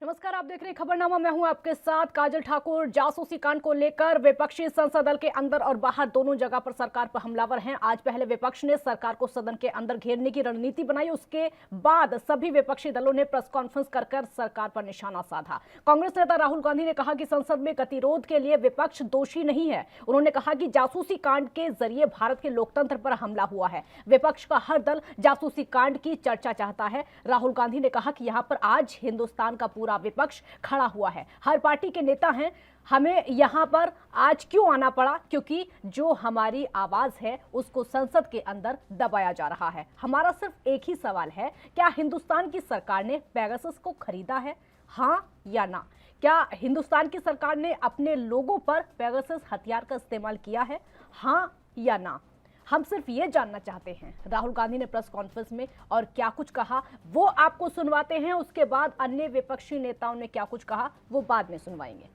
नमस्कार, आप देख रहे हैं खबरनामा। मैं हूं आपके साथ काजल ठाकुर। जासूसी कांड को लेकर विपक्षी संसद दल के अंदर और बाहर दोनों जगह पर सरकार पर हमलावर हैं। आज पहले विपक्ष ने सरकार को सदन के अंदर घेरने की रणनीति बनाई, उसके बाद सभी विपक्षी दलों ने प्रेस कॉन्फ्रेंस कर सरकार पर निशाना साधा। कांग्रेस नेता राहुल गांधी ने कहा कि संसद में गतिरोध के लिए विपक्ष दोषी नहीं है। उन्होंने कहा कि जासूसी कांड के जरिए भारत के लोकतंत्र पर हमला हुआ है। विपक्ष का हर दल जासूसी कांड की चर्चा चाहता है। राहुल गांधी ने कहा कि यहां पर आज हिंदुस्तान का पूरा विपक्ष खड़ा हुआ है, हर पार्टी के नेता हैं। हमें यहां पर आज क्यों आना पड़ा? क्योंकि जो हमारी आवाज है उसको संसद के अंदर दबाया जा रहा है। हमारा सिर्फ एक ही सवाल है, क्या हिंदुस्तान की सरकार ने पेगासस को खरीदा है, हां या ना? क्या हिंदुस्तान की सरकार ने अपने लोगों पर पेगासस हथियार का इस्तेमाल किया है, हां या ना? हम सिर्फ ये जानना चाहते हैं। राहुल गांधी ने प्रेस कॉन्फ्रेंस में और क्या कुछ कहा वो आपको सुनवाते हैं, उसके बाद अन्य विपक्षी नेताओं ने क्या कुछ कहा वो बाद में सुनवाएंगे।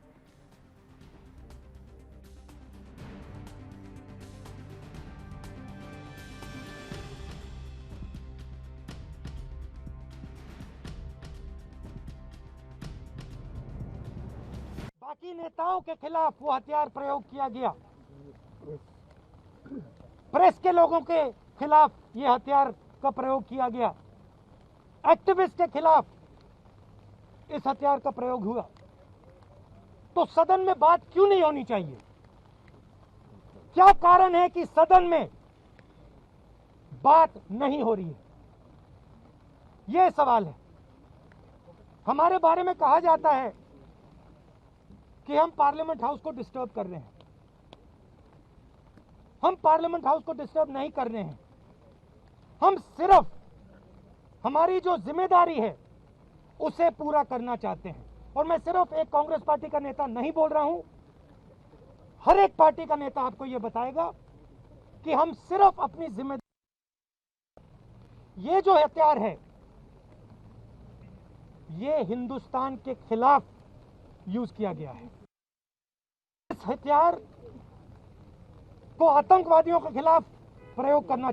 बाकी नेताओं के खिलाफ वो हथियार प्रयोग किया गया, प्रेस के लोगों के खिलाफ ये हथियार का प्रयोग किया गया, एक्टिविस्ट के खिलाफ इस हथियार का प्रयोग हुआ। तो सदन में बात क्यों नहीं होनी चाहिए? क्या कारण है कि सदन में बात नहीं हो रही है? यह सवाल है। हमारे बारे में कहा जाता है कि हम पार्लियामेंट हाउस को डिस्टर्ब कर रहे हैं। हम पार्लियामेंट हाउस को डिस्टर्ब नहीं कर रहे हैं। हम सिर्फ हमारी जो जिम्मेदारी है उसे पूरा करना चाहते हैं। और मैं सिर्फ एक कांग्रेस पार्टी का नेता नहीं बोल रहा हूं, हर एक पार्टी का नेता आपको यह बताएगा कि हम सिर्फ अपनी जिम्मेदारी, ये जो हथियार है ये हिंदुस्तान के खिलाफ यूज किया गया है। इस हथियार को आतंकवादियों के खिलाफ प्रयोग करना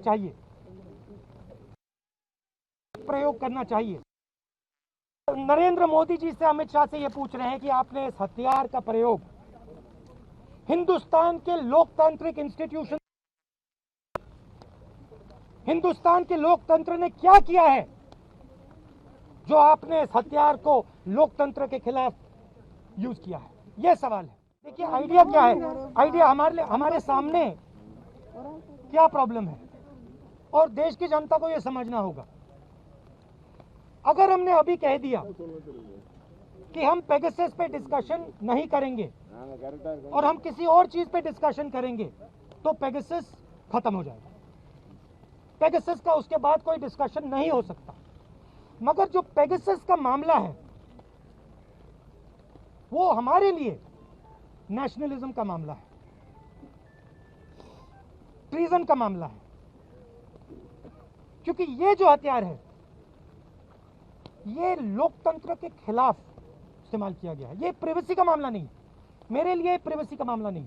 चाहिए, नरेंद्र मोदी जी से अमित शाह से ये पूछ रहे हैं कि आपने इस हथियार का प्रयोग हिंदुस्तान के लोकतांत्रिक इंस्टीट्यूशन, हिंदुस्तान के लोकतंत्र ने क्या किया है जो आपने इस हथियार को लोकतंत्र के खिलाफ यूज किया है? यह सवाल है। देखिए, आइडिया क्या है? आइडिया हमारे सामने क्या प्रॉब्लम है और देश की जनता को यह समझना होगा। अगर हमने अभी कह दिया कि हम पेगासस पे डिस्कशन नहीं करेंगे और हम किसी और चीज पे डिस्कशन करेंगे तो पेगासस खत्म हो जाएगा। पेगासस का उसके बाद कोई डिस्कशन नहीं हो सकता। मगर जो पेगासस का मामला है वो हमारे लिए नेशनलिज्म का मामला है, ट्रीजन का मामला है। क्योंकि ये जो हथियार है ये लोकतंत्र के खिलाफ इस्तेमाल किया गया है। ये प्राइवेसी का मामला नहीं, मेरे लिए प्राइवेसी का मामला नहीं,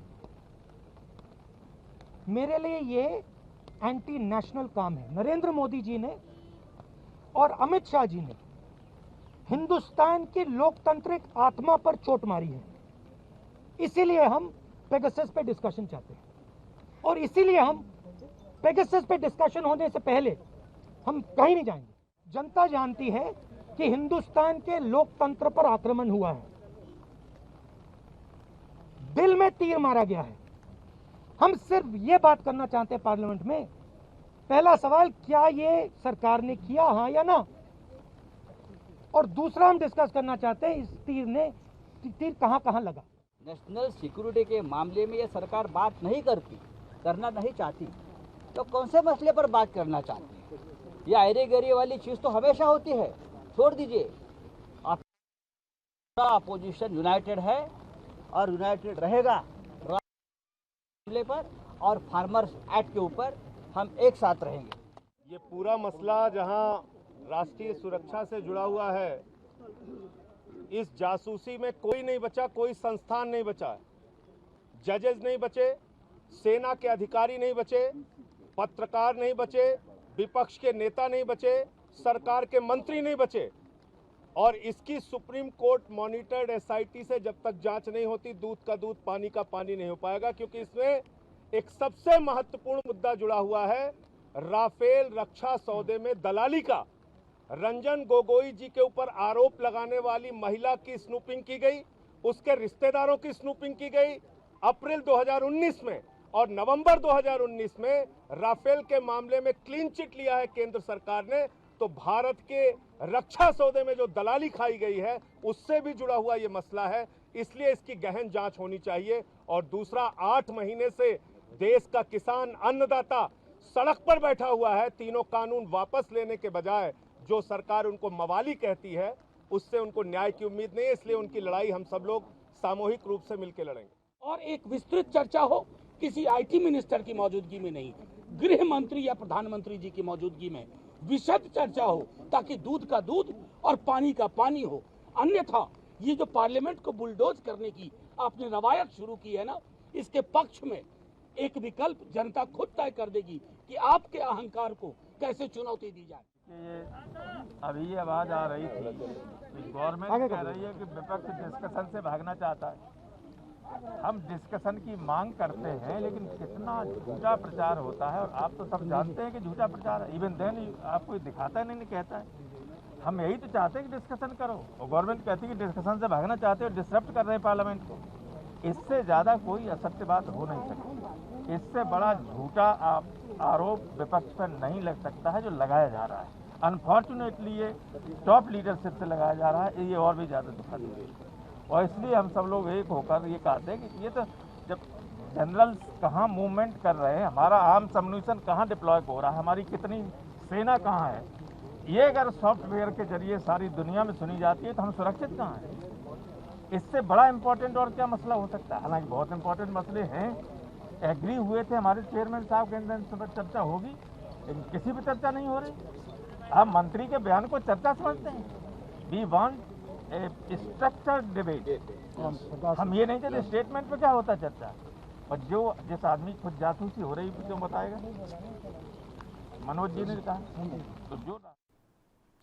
मेरे लिए ये एंटी नेशनल काम है। नरेंद्र मोदी जी ने और अमित शाह जी ने हिंदुस्तान की लोकतांत्रिक आत्मा पर चोट मारी है। इसीलिए हम पेगासस पे डिस्कशन चाहते हैं और इसीलिए हम पेगासस पे डिस्कशन होने से पहले हम कहीं नहीं जाएंगे। जनता जानती है कि हिंदुस्तान के लोकतंत्र पर आक्रमण हुआ है, दिल में तीर मारा गया है। हम सिर्फ ये बात करना चाहते हैं पार्लियामेंट में। पहला सवाल, क्या ये सरकार ने किया, हां या ना? और दूसरा हम डिस्कस करना चाहते हैं इस तीर कहां कहां लगा। नेशनल सिक्योरिटी के मामले में ये सरकार बात नहीं करना नहीं चाहती तो कौन से मसले पर बात करना चाहती है? ये आयरे गरी वाली चीज तो हमेशा होती है, छोड़ दीजिए। अपोजिशन यूनाइटेड है और यूनाइटेड रहेगा मामले पर, और फार्मर्स एक्ट के ऊपर हम एक साथ रहेंगे। ये पूरा मसला जहां राष्ट्रीय सुरक्षा से जुड़ा हुआ है, इस जासूसी में कोई नहीं बचा, कोई संस्थान नहीं बचा, जजेस नहीं बचे, सेना के अधिकारी नहीं बचे, पत्रकार नहीं बचे, विपक्ष के नेता नहीं बचे, सरकार के मंत्री नहीं बचे। और इसकी सुप्रीम कोर्ट मॉनिटर्ड एसआईटी से जब तक जांच नहीं होती, दूध का दूध पानी का पानी नहीं हो पाएगा। क्योंकि इसमें एक सबसे महत्वपूर्ण मुद्दा जुड़ा हुआ है, राफेल रक्षा सौदे में दलाली का। रंजन गोगोई जी के ऊपर आरोप लगाने वाली महिला की स्नूपिंग की गई, उसके रिश्तेदारों की स्नूपिंग की गई अप्रैल 2019 में, और नवंबर 2019 में राफेल के मामले में क्लीन चिट लिया है केंद्र सरकार ने। तो भारत के रक्षा सौदे में जो दलाली खाई गई है उससे भी जुड़ा हुआ ये मसला है, इसलिए इसकी गहन जांच होनी चाहिए। और दूसरा, 8 महीने से देश का किसान अन्नदाता सड़क पर बैठा हुआ है। तीनों कानून वापस लेने के बजाय जो सरकार उनको मवाली कहती है, उससे उनको न्याय की उम्मीद नहीं है। इसलिए उनकी लड़ाई हम सब लोग सामूहिक रूप से मिलकर लड़ेंगे। और एक विस्तृत चर्चा हो, किसी आईटी मिनिस्टर की मौजूदगी में नहीं, गृह मंत्री या प्रधानमंत्री जी की मौजूदगी में विशद चर्चा हो, ताकि दूध का दूध और पानी का पानी हो। अन्यथा ये जो पार्लियामेंट को बुलडोज करने की आपने रवायत शुरू की है ना, इसके पक्ष में एक विकल्प जनता खुद तय कर देगी कि आपके अहंकार को कैसे चुनौती दी जाए। अभी ये आवाज आ रही थी कि गवर्नमेंट कह रही है कि विपक्ष डिस्कशन से भागना चाहता है। हम डिस्कशन की मांग करते हैं, लेकिन कितना झूठा प्रचार होता है, और आप तो सब जानते हैं कि झूठा प्रचार है। इवन देन आपको दिखाता नहीं कहता है। हम यही तो चाहते हैं कि डिस्कशन करो, और गवर्नमेंट कहती है कि डिस्कशन से भागना चाहते हो, डिसरप्ट कर रहे हैं पार्लियामेंट को। इससे ज़्यादा कोई असत्य बात हो नहीं सकती। इससे बड़ा झूठा आरोप विपक्ष पर नहीं लग सकता है जो लगाया जा रहा है। अनफॉर्चुनेटली ये टॉप लीडरशिप से लगाया जा रहा है, ये और भी ज़्यादा दुखद है। और इसलिए हम सब लोग एक होकर ये कहते हैं कि ये तो जब जनरल्स कहाँ मूवमेंट कर रहे हैं, हमारा आर्म्स अम्यूनिशन कहाँ डिप्लॉय हो रहा है, हमारी कितनी सेना कहाँ है, ये अगर सॉफ्टवेयर के जरिए सारी दुनिया में सुनी जाती है तो हम सुरक्षित कहाँ हैं। इससे बड़ा इम्पोर्टेंट और क्या मसला हो सकता है। हालांकि बहुत इम्पोर्टेंट मसले हैं, एग्री हुए थे हमारे चेयरमैन साहब के अंदर, इस पर चर्चा होगी, लेकिन किसी पर चर्चा नहीं हो रही। आप मंत्री के बयान को चर्चा समझते हैं। We want structured debate. हम ये नहीं चाहते स्टेटमेंट पे क्या होता चर्चा, और जो जिस आदमी खुद जासूसी हो रही है क्यों बताएगा। मनोज जी ने कहा तो जो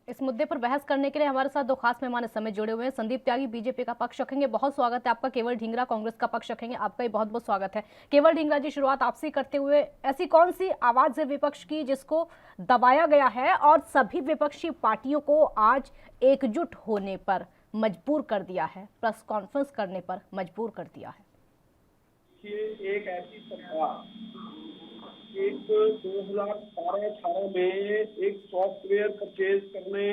इस मुद्दे पर बहस करने के लिए हमारे साथ दो खास मेहमान इस समय जुड़े हुए हैं। संदीप त्यागी बीजेपी का पक्ष रखेंगे, बहुत स्वागत है आपका। केवल ढींगरा कांग्रेस का पक्ष रखेंगे, आपका भी बहुत बहुत स्वागत है। केवल ढींगरा जी, शुरुआत आपसे करते हुए, ऐसी कौन सी आवाज है विपक्ष की जिसको दबाया गया है और सभी विपक्षी पार्टियों को आज एकजुट होने पर मजबूर कर दिया है, प्रेस कॉन्फ्रेंस करने पर मजबूर कर दिया है? ये एक ऐसी सरकार, एक 2017-18 में एक सॉफ्टवेयर परचेज करने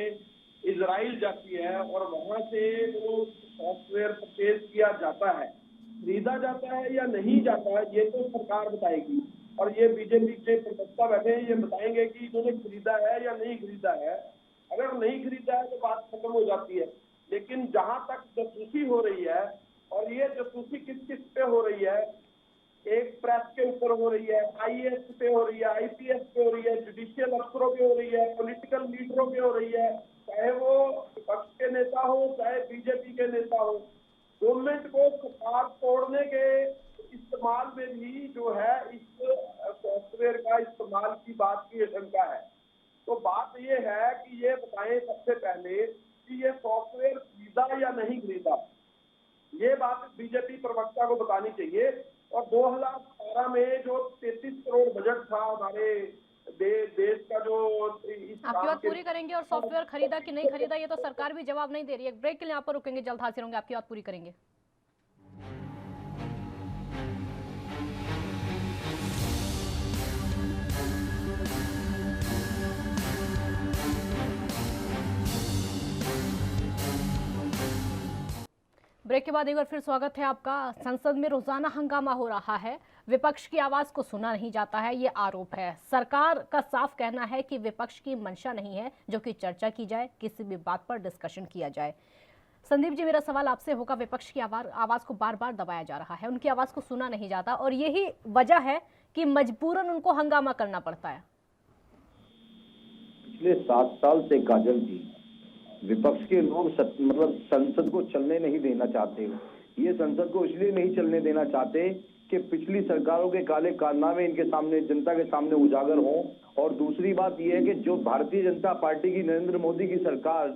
इजराइल जाती है और वहां से वो सॉफ्टवेयर परचेज किया जाता है, खरीदा जाता है या नहीं जाता है, ये तो सरकार बताएगी। और ये बीजेपी के प्रवक्ता बैठे हैं, ये बताएंगे कि इन्होंने खरीदा है या नहीं खरीदा है। अगर नहीं खरीदा है तो बात खत्म हो जाती है। लेकिन जहां तक जासूसी हो रही है, और ये जासूसी किस किस पे हो रही है, एक प्रेस के ऊपर हो रही है, आईएएस पे हो रही है, आईपीएस पे हो रही है, जुडिशियल अफसरों पे हो रही है, पॉलिटिकल लीडरों पे हो रही है, चाहे वो विपक्ष के नेता हो चाहे बीजेपी के नेता हो। गवर्नमेंट को सरकार तोड़ने के इस्तेमाल में भी जो है इस सॉफ्टवेयर का इस्तेमाल की बात की आशंका है। तो बात ये है कि ये बताएं सबसे पहले कि ये सॉफ्टवेयर खरीदा या नहीं खरीदा, ये बात बीजेपी प्रवक्ता को बतानी चाहिए। और 2017 में जो 33 करोड़ बजट था हमारे देश का, जो आपकी बात पूरी करेंगे। और सॉफ्टवेयर खरीदा कि नहीं खरीदा ये तो सरकार भी जवाब नहीं दे रही है। ब्रेक के लिए यहाँ पर रुकेंगे, जल्द हाजिर होंगे, आपकी बात पूरी करेंगे। ब्रेक के बाद एक बार फिर स्वागत है आपका। संसद में रोजाना हंगामा हो रहा है, विपक्ष की आवाज को सुना नहीं जाता है, ये आरोप है। सरकार का साफ कहना है कि विपक्ष की मंशा नहीं है जो कि चर्चा की जाए, किसी भी बात पर डिस्कशन किया जाए। संदीप जी, मेरा सवाल आपसे होगा, विपक्ष की आवाज को बार बार दबाया जा रहा है, उनकी आवाज को सुना नहीं जाता, और यही वजह है कि मजबूरन उनको हंगामा करना पड़ता है। पिछले 7 साल से काजल जी, विपक्ष के लोग मतलब संसद को चलने नहीं देना चाहते। ये संसद को इसलिए नहीं चलने देना चाहते कि पिछली सरकारों के काले कारनामे इनके सामने, जनता के सामने उजागर हों। और दूसरी बात यह है कि जो भारतीय जनता पार्टी की, नरेंद्र मोदी की सरकार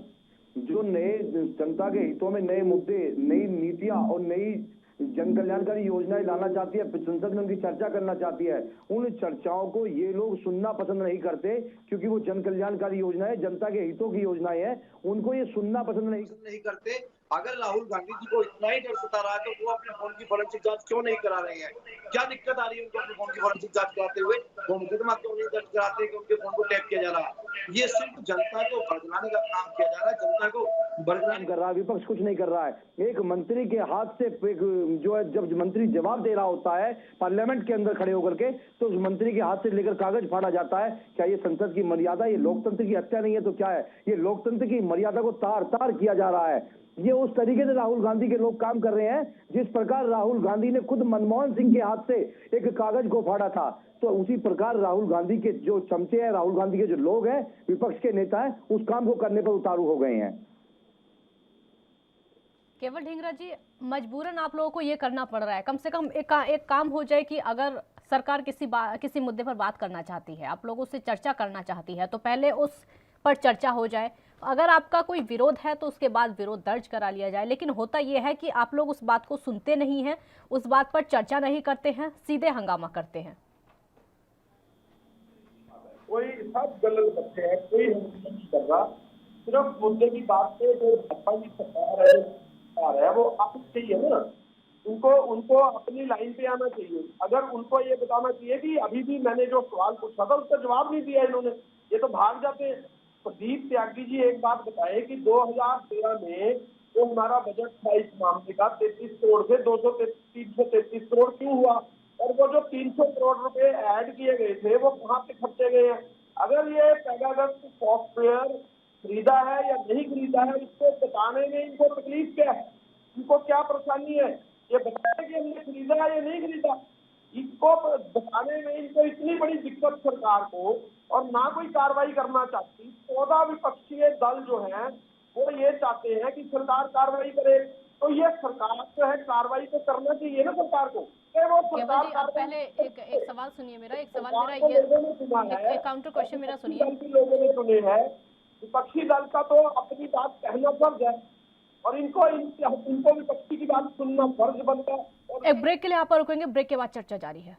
जो नए जनता के हितों में नए मुद्दे, नई नीतियां और नई जन कल्याणकारी योजनाएं लाना चाहती है, संसद में उनकी चर्चा करना चाहती है, उन चर्चाओं को ये लोग सुनना पसंद नहीं करते, क्योंकि वो जन कल्याणकारी योजनाएं, जनता के हितों की योजनाएं हैं, उनको ये सुनना पसंद नहीं करते। अगर राहुल गांधी जी को इतना ही डर सता रहा है तो वो अपने फोन की फॉरेंसिक जांच क्यों नहीं करा रहे हैं? क्या दिक्कत आ रही है उनको अपने फोन की फॉरेंसिक जांच कराते हुए? वो मुकदमा क्यों नहीं दर्ज कराते कि उनके फोन को टैप किया जा रहा है? ये सिर्फ जनता को भड़काने का काम किया जा रहा है, जनता को बरकरार कर रहा है। विपक्ष कुछ नहीं कर रहा है। एक मंत्री के हाथ से एक जो है, जब मंत्री जवाब दे रहा होता है पार्लियामेंट के अंदर खड़े होकर के, तो उस मंत्री के हाथ से लेकर कागज फाड़ा जाता है। क्या ये संसद की मर्यादा, ये लोकतंत्र की हत्या नहीं है तो क्या है? ये लोकतंत्र की मर्यादा को तार तार किया जा रहा है। ये उस तरीके से राहुल गांधी के लोग काम कर रहे हैं जिस प्रकार राहुल गांधी ने खुद मनमोहन सिंह के हाथ से एक कागज को फाड़ा था, तो उसी प्रकार राहुल गांधी के जो चमचे हैं, राहुल गांधी के जो लोग हैं, विपक्ष के नेता हैं, उस काम को करने पर उतारू हो गए हैं। केवल ढींगरा जी, मजबूरन आप लोगों को ये करना पड़ रहा है। कम से कम एक काम हो जाए कि अगर सरकार किसी मुद्दे पर बात करना चाहती है, आप लोगों से चर्चा करना चाहती है, तो पहले उस पर चर्चा हो जाए। अगर आपका कोई विरोध है तो उसके बाद विरोध दर्ज करा लिया जाए। लेकिन होता यह है कि आप लोग उस बात को सुनते नहीं हैं, उस बात पर चर्चा नहीं करते हैं, सीधे हंगामा करते हैं। कोई सब गलत बच्चे हैं, कोई नहीं कर रहा। सिर्फ मुद्दे की बात पे जो भाजपा की सरकार है वो आप चाहिए ना, उनको अपनी लाइन पे आना चाहिए। अगर उनको ये बताना चाहिए कि अभी भी मैंने जो सवाल पूछा था उसका जवाब नहीं दिया इन्होंने, ये तो भाग जाते हैं। प्रदीप त्यागी जी एक बात बताए कि 2013 में जो हमारा बजट था इस मामले का 33 करोड़ से 333 करोड़ क्यों हुआ, और वो जो 300 करोड़ रुपए ऐड किए गए थे वो कहाँ पे खर्चे गए हैं? अगर ये पेगासस सॉफ्टवेयर खरीदा है या नहीं खरीदा है, इसको बताने में इनको तकलीफ क्या है, इनको क्या परेशानी है? ये बताए कि हमने खरीदा है या नहीं खरीदा, इसको बताने में इनको इतनी बड़ी दिक्कत सरकार को, और ना कोई कार्रवाई करना चाहती। 14 विपक्षीय दल जो हैं वो ये चाहते हैं कि सरकार कार्रवाई करे, तो ये सरकार जो है कार्रवाई तो करना चाहिए ना सरकार को। वो सरकार जी, आप पहले एक सवाल सुनिए मेरा, एक काउंटर क्वेश्चन मेरा सुनिए। लोगों ने सुने हैं, विपक्षी दल का तो अपनी बात कहना फर्ज है और इनको विपक्षी की बात सुनना फर्ज बनता है। एक ब्रेक के लिए यहाँ पर रुकेंगे, ब्रेक के बाद चर्चा जारी है।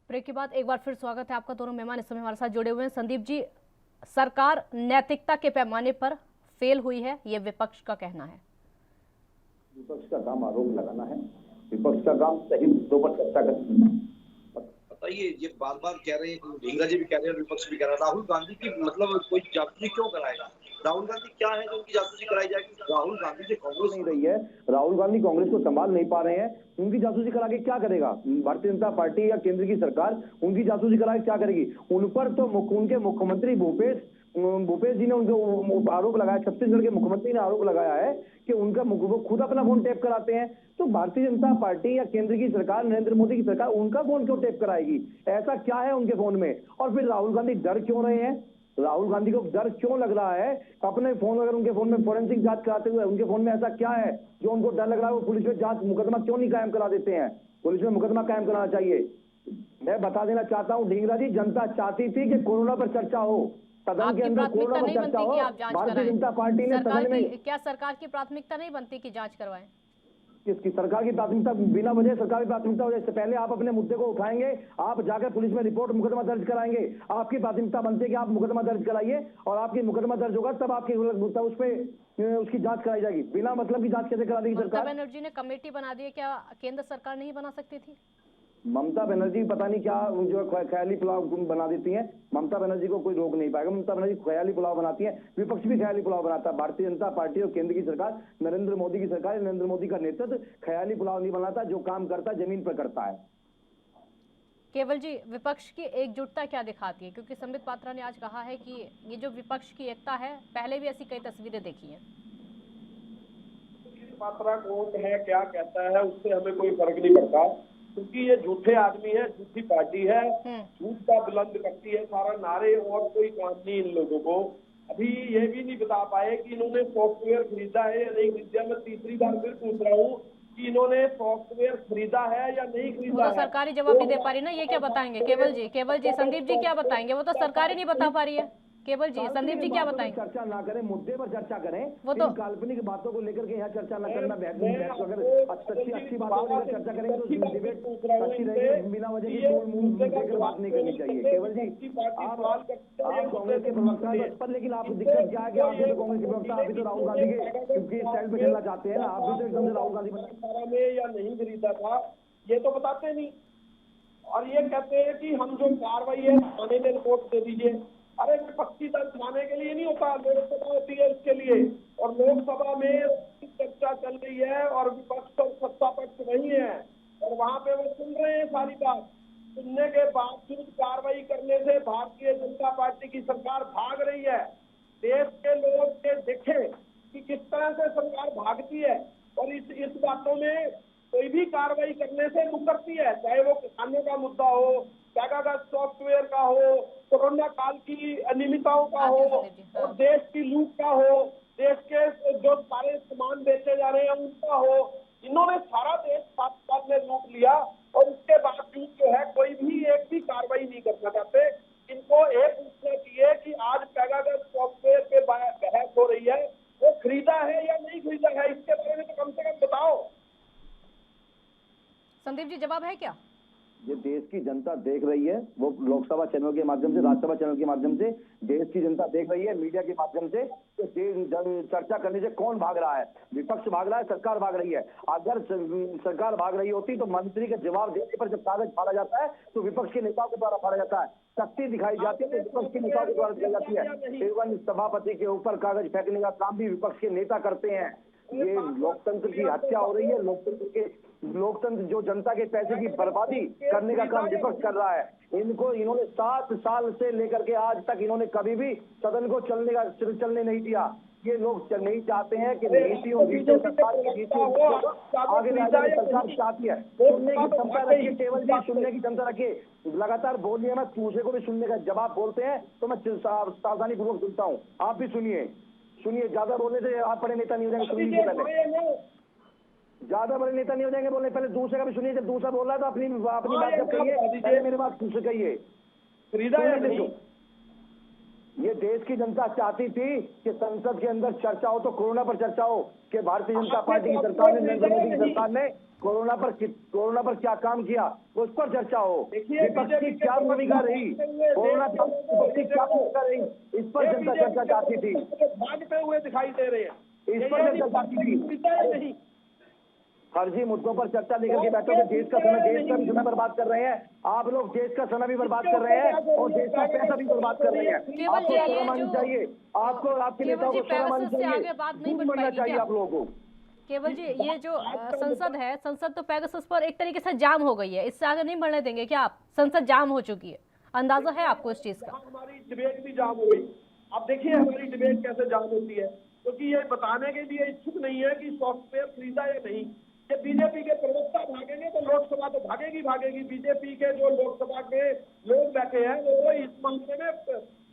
ब्रेक के बाद एक बार फिर स्वागत है आपका। दोनों मेहमान इस समय हमारे साथ जुड़े हुए हैं। संदीप जी, सरकार नैतिकता के पैमाने पर फेल हुई है, ये विपक्ष का कहना है। विपक्ष का काम आरोप लगाना है, विपक्ष का काम सही मुद्दों पर चर्चा करना है। बताइए, ये बार बार कह रहे हैं, ढींगरा जी भी कह रहे हैं, विपक्ष भी कह रहा है, राहुल गांधी की मतलब कोई जासूसी क्यों कराएगा? राहुल गांधी क्या है जो उनकी जासूसी कराई जाएगी? राहुल गांधी से कांग्रेस नहीं रही है, राहुल गांधी कांग्रेस को संभाल नहीं पा रहे हैं, उनकी जासूसी करा के क्या करेगा भारतीय जनता पार्टी या केंद्र की सरकार? उनकी जासूसी करा के क्या करेगी? उन पर तो उनके मुख्यमंत्री भूपेश जी ने उनको आरोप लगाया, छत्तीसगढ़ के मुख्यमंत्री ने आरोप लगाया है कि उनका वो खुद अपना फोन टैप कराते हैं। तो भारतीय जनता पार्टी या केंद्र की सरकार, नरेंद्र मोदी की सरकार उनका फोन क्यों टैप कराएगी? ऐसा क्या है उनके फोन में? और फिर राहुल गांधी डर क्यों रहे हैं? राहुल गांधी को डर क्यों लग रहा है अपने फोन? अगर उनके फोन में फोरेंसिक जांच कराते हुए उनके फोन में ऐसा क्या है जो उनको डर लग रहा है? वो पुलिस में जांच मुकदमा क्यों नहीं कायम करा देते हैं? पुलिस में मुकदमा कायम कराना चाहिए। मैं बता देना चाहता हूँ ढींगरा जी, जनता चाहती थी कि कोरोना पर चर्चा हो, सदन के अंदर कोरोना पर चर्चा हो। भारतीय जनता पार्टी ने सदन में, क्या सरकार की प्राथमिकता नहीं बनती कि जांच करवाएं? किसकी सरकार की प्राथमिकता? बिना वजह सरकार की प्राथमिकता हो जाए, पहले आप अपने मुद्दे को उठाएंगे, आप जाकर पुलिस में रिपोर्ट मुकदमा दर्ज कराएंगे। आपकी प्राथमिकता बनती है कि आप मुकदमा दर्ज कराइए, और आपकी मुकदमा दर्ज होगा तब आपकी उस पर उसकी जांच कराई जाएगी। बिना मतलब की जांच कैसे करा देगी सरकार? ममता बनर्जी ने कमेटी बना दी है, क्या केंद्र सरकार नहीं बना सकती थी? ममता बनर्जी पता नहीं क्या जो ख्याली पुलाव बना देती हैं। ममता बनर्जी को कोई रोक नहीं पाएगा। ममता बनर्जी ख्याली पुलाव बनाती है, विपक्ष भी ख्याली पुलाव बनाता है। भारतीय जनता पार्टी और केंद्र की सरकार, नरेंद्र मोदी की सरकार, नरेंद्र मोदी का नेतृत्व ख्याली पुलाव नहीं बनाता, जो काम करता है जमीन पर करता है। केवल जी, विपक्ष की एकजुटता क्या दिखाती है? क्योंकि संबित पात्रा ने आज कहा है कि ये जो विपक्ष की एकता है, पहले भी ऐसी कई तस्वीरें देखी हैं। पात्रा कौन है, क्या कहता है, उससे हमें कोई फर्क नहीं पड़ता, क्योंकि ये झूठे आदमी है, झूठी पार्टी है, झूठ का बुलंद करती है सारा नारे, और कोई काम नहीं इन लोगों को। अभी ये भी नहीं बता पाए कि इन्होंने सॉफ्टवेयर खरीदा है या नहीं खरीदा। मैं तीसरी बार फिर पूछ रहा हूँ कि इन्होंने सॉफ्टवेयर खरीदा है या नहीं वो खरीदा तो है। सरकारी जवाब नहीं दे पा रही ना, ये क्या बताएंगे केवल जी संदीप जी क्या बताएंगे? वो तो सरकार ही नहीं बता पा रही है। केवल जी, संदीप जी क्या बताएंगे? चर्चा ना करें, मुद्दे पर चर्चा करें। वो तो इन काल्पनिक बातों को लेकर के यहाँ चर्चा न करना। अगर अच्छी बातों को लेकर चर्चा करेंगे तो डिबेट अच्छी रहेगी। बिना वजह की मूल मुद्दे पर बात नहीं करनी चाहिए। केवल जी, आप कांग्रेस के प्रवक्ता हैं पर, लेकिन आप दिक्कत क्या है कि आप भी तो कांग्रेस के प्रवक्ता, आप भी तो राहुल गांधी के स्टाइल पे चलना चाहते हैं ना। आप भी तो एकदम से राहुल गांधी में या नहीं खरीदा था ये तो बताते नहीं, और ये कहते हैं कि हम जो कार्रवाई है थाने में रिपोर्ट दे दीजिए। अरे विपक्षी दल थाने के लिए नहीं होता, लोकसभा होती है उसके लिए। और लोकसभा में चर्चा चल रही है और विपक्ष और सत्ता पक्ष वही है, और वहां पे वो सुन रहे हैं सारी बात। सुनने के बावजूद कार्रवाई करने से भारतीय जनता पार्टी की सरकार भाग रही है। देश के लोग ये देखें कि किस तरह से सरकार भागती है, और इस बातों में कोई भी कार्रवाई करने से मुकरती है, चाहे वो किसानों का मुद्दा हो, पेगासस सॉफ्टवेयर का हो, कोरोना काल की अनियमितताओं का हो, और देश की लूट का हो, देश के जो सारे सामान बेचे जा रहे हैं उनका हो। इन्होंने सारा देश 7 साल में लूट लिया, और उसके बावजूद जो है कोई भी एक भी कार्रवाई नहीं करना चाहते। इनको एक पूछना चाहिए कि आज पेगासस सॉफ्टवेयर पे बहस हो रही है, वो खरीदा है या नहीं खरीदा है, इसके बारे में तो कम से कम बताओ। संदीप जी जवाब है क्या? ये देश की जनता देख रही है, वो लोकसभा चैनल के माध्यम से, राज्यसभा चैनल के माध्यम से देश की जनता देख रही है, मीडिया के माध्यम से। तो चर्चा करने से कौन भाग रहा है? विपक्ष भाग रहा है, सरकार भाग रही है। अगर सरकार भाग रही होती तो मंत्री का जवाब देने पर जब कागज फाड़ा जाता है तो विपक्ष के नेताओं के द्वारा फाड़ा जाता है। शक्ति दिखाई जाती है तो विपक्ष के नेताओं के द्वारा दिखाई जाती है। एवं सभापति के ऊपर कागज फेंकने का काम भी विपक्ष के नेता करते हैं। ये लोकतंत्र की हत्या हो रही है। लोकतंत्र जो जनता के पैसे की बर्बादी करने का काम विपक्ष कर रहा है। इन्होंने 7 साल से लेकर के आज तक इन्होंने कभी भी सदन को चलने नहीं दिया। ये लोग नहीं चाहते हैं कि नीतियों सरकार की नीतियों आगे सरकार चाहती है। सुनने की क्षमता रखिए केवल जी, सुनने की क्षमता रखिए। लगातार बोलिए, मैं दूसरे को भी सुनने का जवाब बोलते हैं तो मैं सावधानी पूर्वक सुनता हूँ। आप भी सुनिए, ज्यादा बोलने से आप बड़े नेता नहीं हो जाएंगे। सुनिए पहले, ज्यादा बड़े नेता नहीं हो जाएंगे बोलने, पहले दूसरे का भी सुनिए। जब दूसरा बोल रहा है तो अपनी बात जब कहिए, पहले मेरी बात दूसरे कहिए। ये देश की जनता चाहती थी कि संसद के अंदर चर्चा हो तो कोरोना पर चर्चा हो, कि भारतीय जनता पार्टी की सरकार ने, नरेंद्र मोदी की सरकार ने कोरोना पर क्या काम किया उस पर चर्चा हो। विपक्ष की क्या भूमिका रही, कोरोना की क्या भूमिका रही, इस पर जनता चर्चा चाहती थी। भागते हुए दिखाई दे रहे हैं, इस पर चर्चा चाहती थी। फर्जी मुद्दों पर चर्चा लेकर के बैठोगे, देश का भी समय बर्बाद कर रहे हैं आप लोग। देश का समय भी बर्बाद कर रहे हैं और देश का पैसा भी बर्बाद कर रहे हैं। आपको शर्म आनी चाहिए, आपको आपके नेताओं को शर्म आनी चाहिए, दूर बढ़ना चाहिए आप लोगों को। केवल जी, ये जो संसद है, संसद तो पेगासस पर एक तरीके से जाम हो गई है, इससे आगे नहीं बढ़ने देंगे क्या आप? संसद जाम हो चुकी है, अंदाजा है आपको इस चीज का? हमारी डिबेट भी जाम हो गई। अब देखिए हमारी डिबेट कैसे जाम होती है, क्योंकि ये बताने के लिए इच्छुक नहीं है कि सॉफ्टवेयर खरीदा या नहीं। ये बीजेपी के प्रवक्ता भागेंगे तो लोकसभा तो भागेगी। बीजेपी के जो लोकसभा के लोग बैठे हैं वो इस मामले में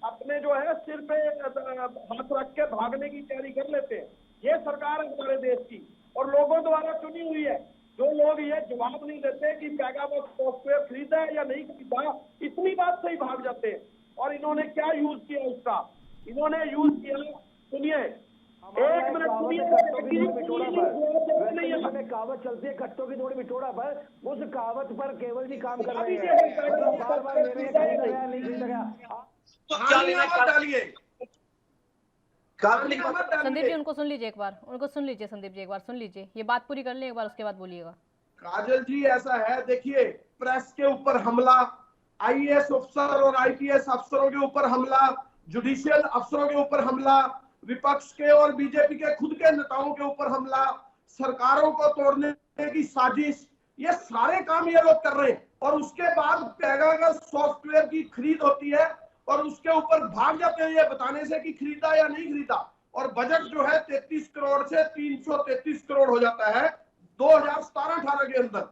अपने जो है सिर पे हाथ रख के भागने की तैयारी कर लेते हैं। ये सरकार है हमारे देश की और लोगों द्वारा चुनी हुई है। जो लोग ये जवाब नहीं देते कि पेगासस सॉफ्टवेयर खरीदा है या नहीं खरीदा, इतनी बात से ही भाग जाते हैं। और इन्होंने क्या यूज किया उसका? इन्होंने यूज किया, सुनिए, एक मिनट सुनिए। कहावत चलती है कट्टों की थोड़ी बिटोड़ा पर, उस कहावत पर केवल जी काम कर रहे हैं। बार-बार नहीं खरीदा गया। संदीप जी उनको सुन लीजिए एक बार, संदीप जी एक बार सुन लीजिए, ये बात पूरी कर लें एक बार, उसके बाद बोलिएगा। काजल जी ऐसा है, देखिए प्रेस के ऊपर हमला, आईएएस अफसर और आईपीएस अफसरों के ऊपर हमला, जुडिशियल अफसरों के ऊपर हमला, विपक्ष के और बीजेपी के खुद के नेताओं के ऊपर हमला, सरकारों को तोड़ने की साजिश, ये सारे काम ये लोग कर रहे हैं। और उसके बाद पेगासस सॉफ्टवेयर की खरीद होती है और उसके ऊपर भाग जाते हैं ये बताने से कि खरीदा या नहीं खरीदा। और बजट जो है 33 करोड़ से 333 करोड़ हो जाता है 2017-18 के अंदर,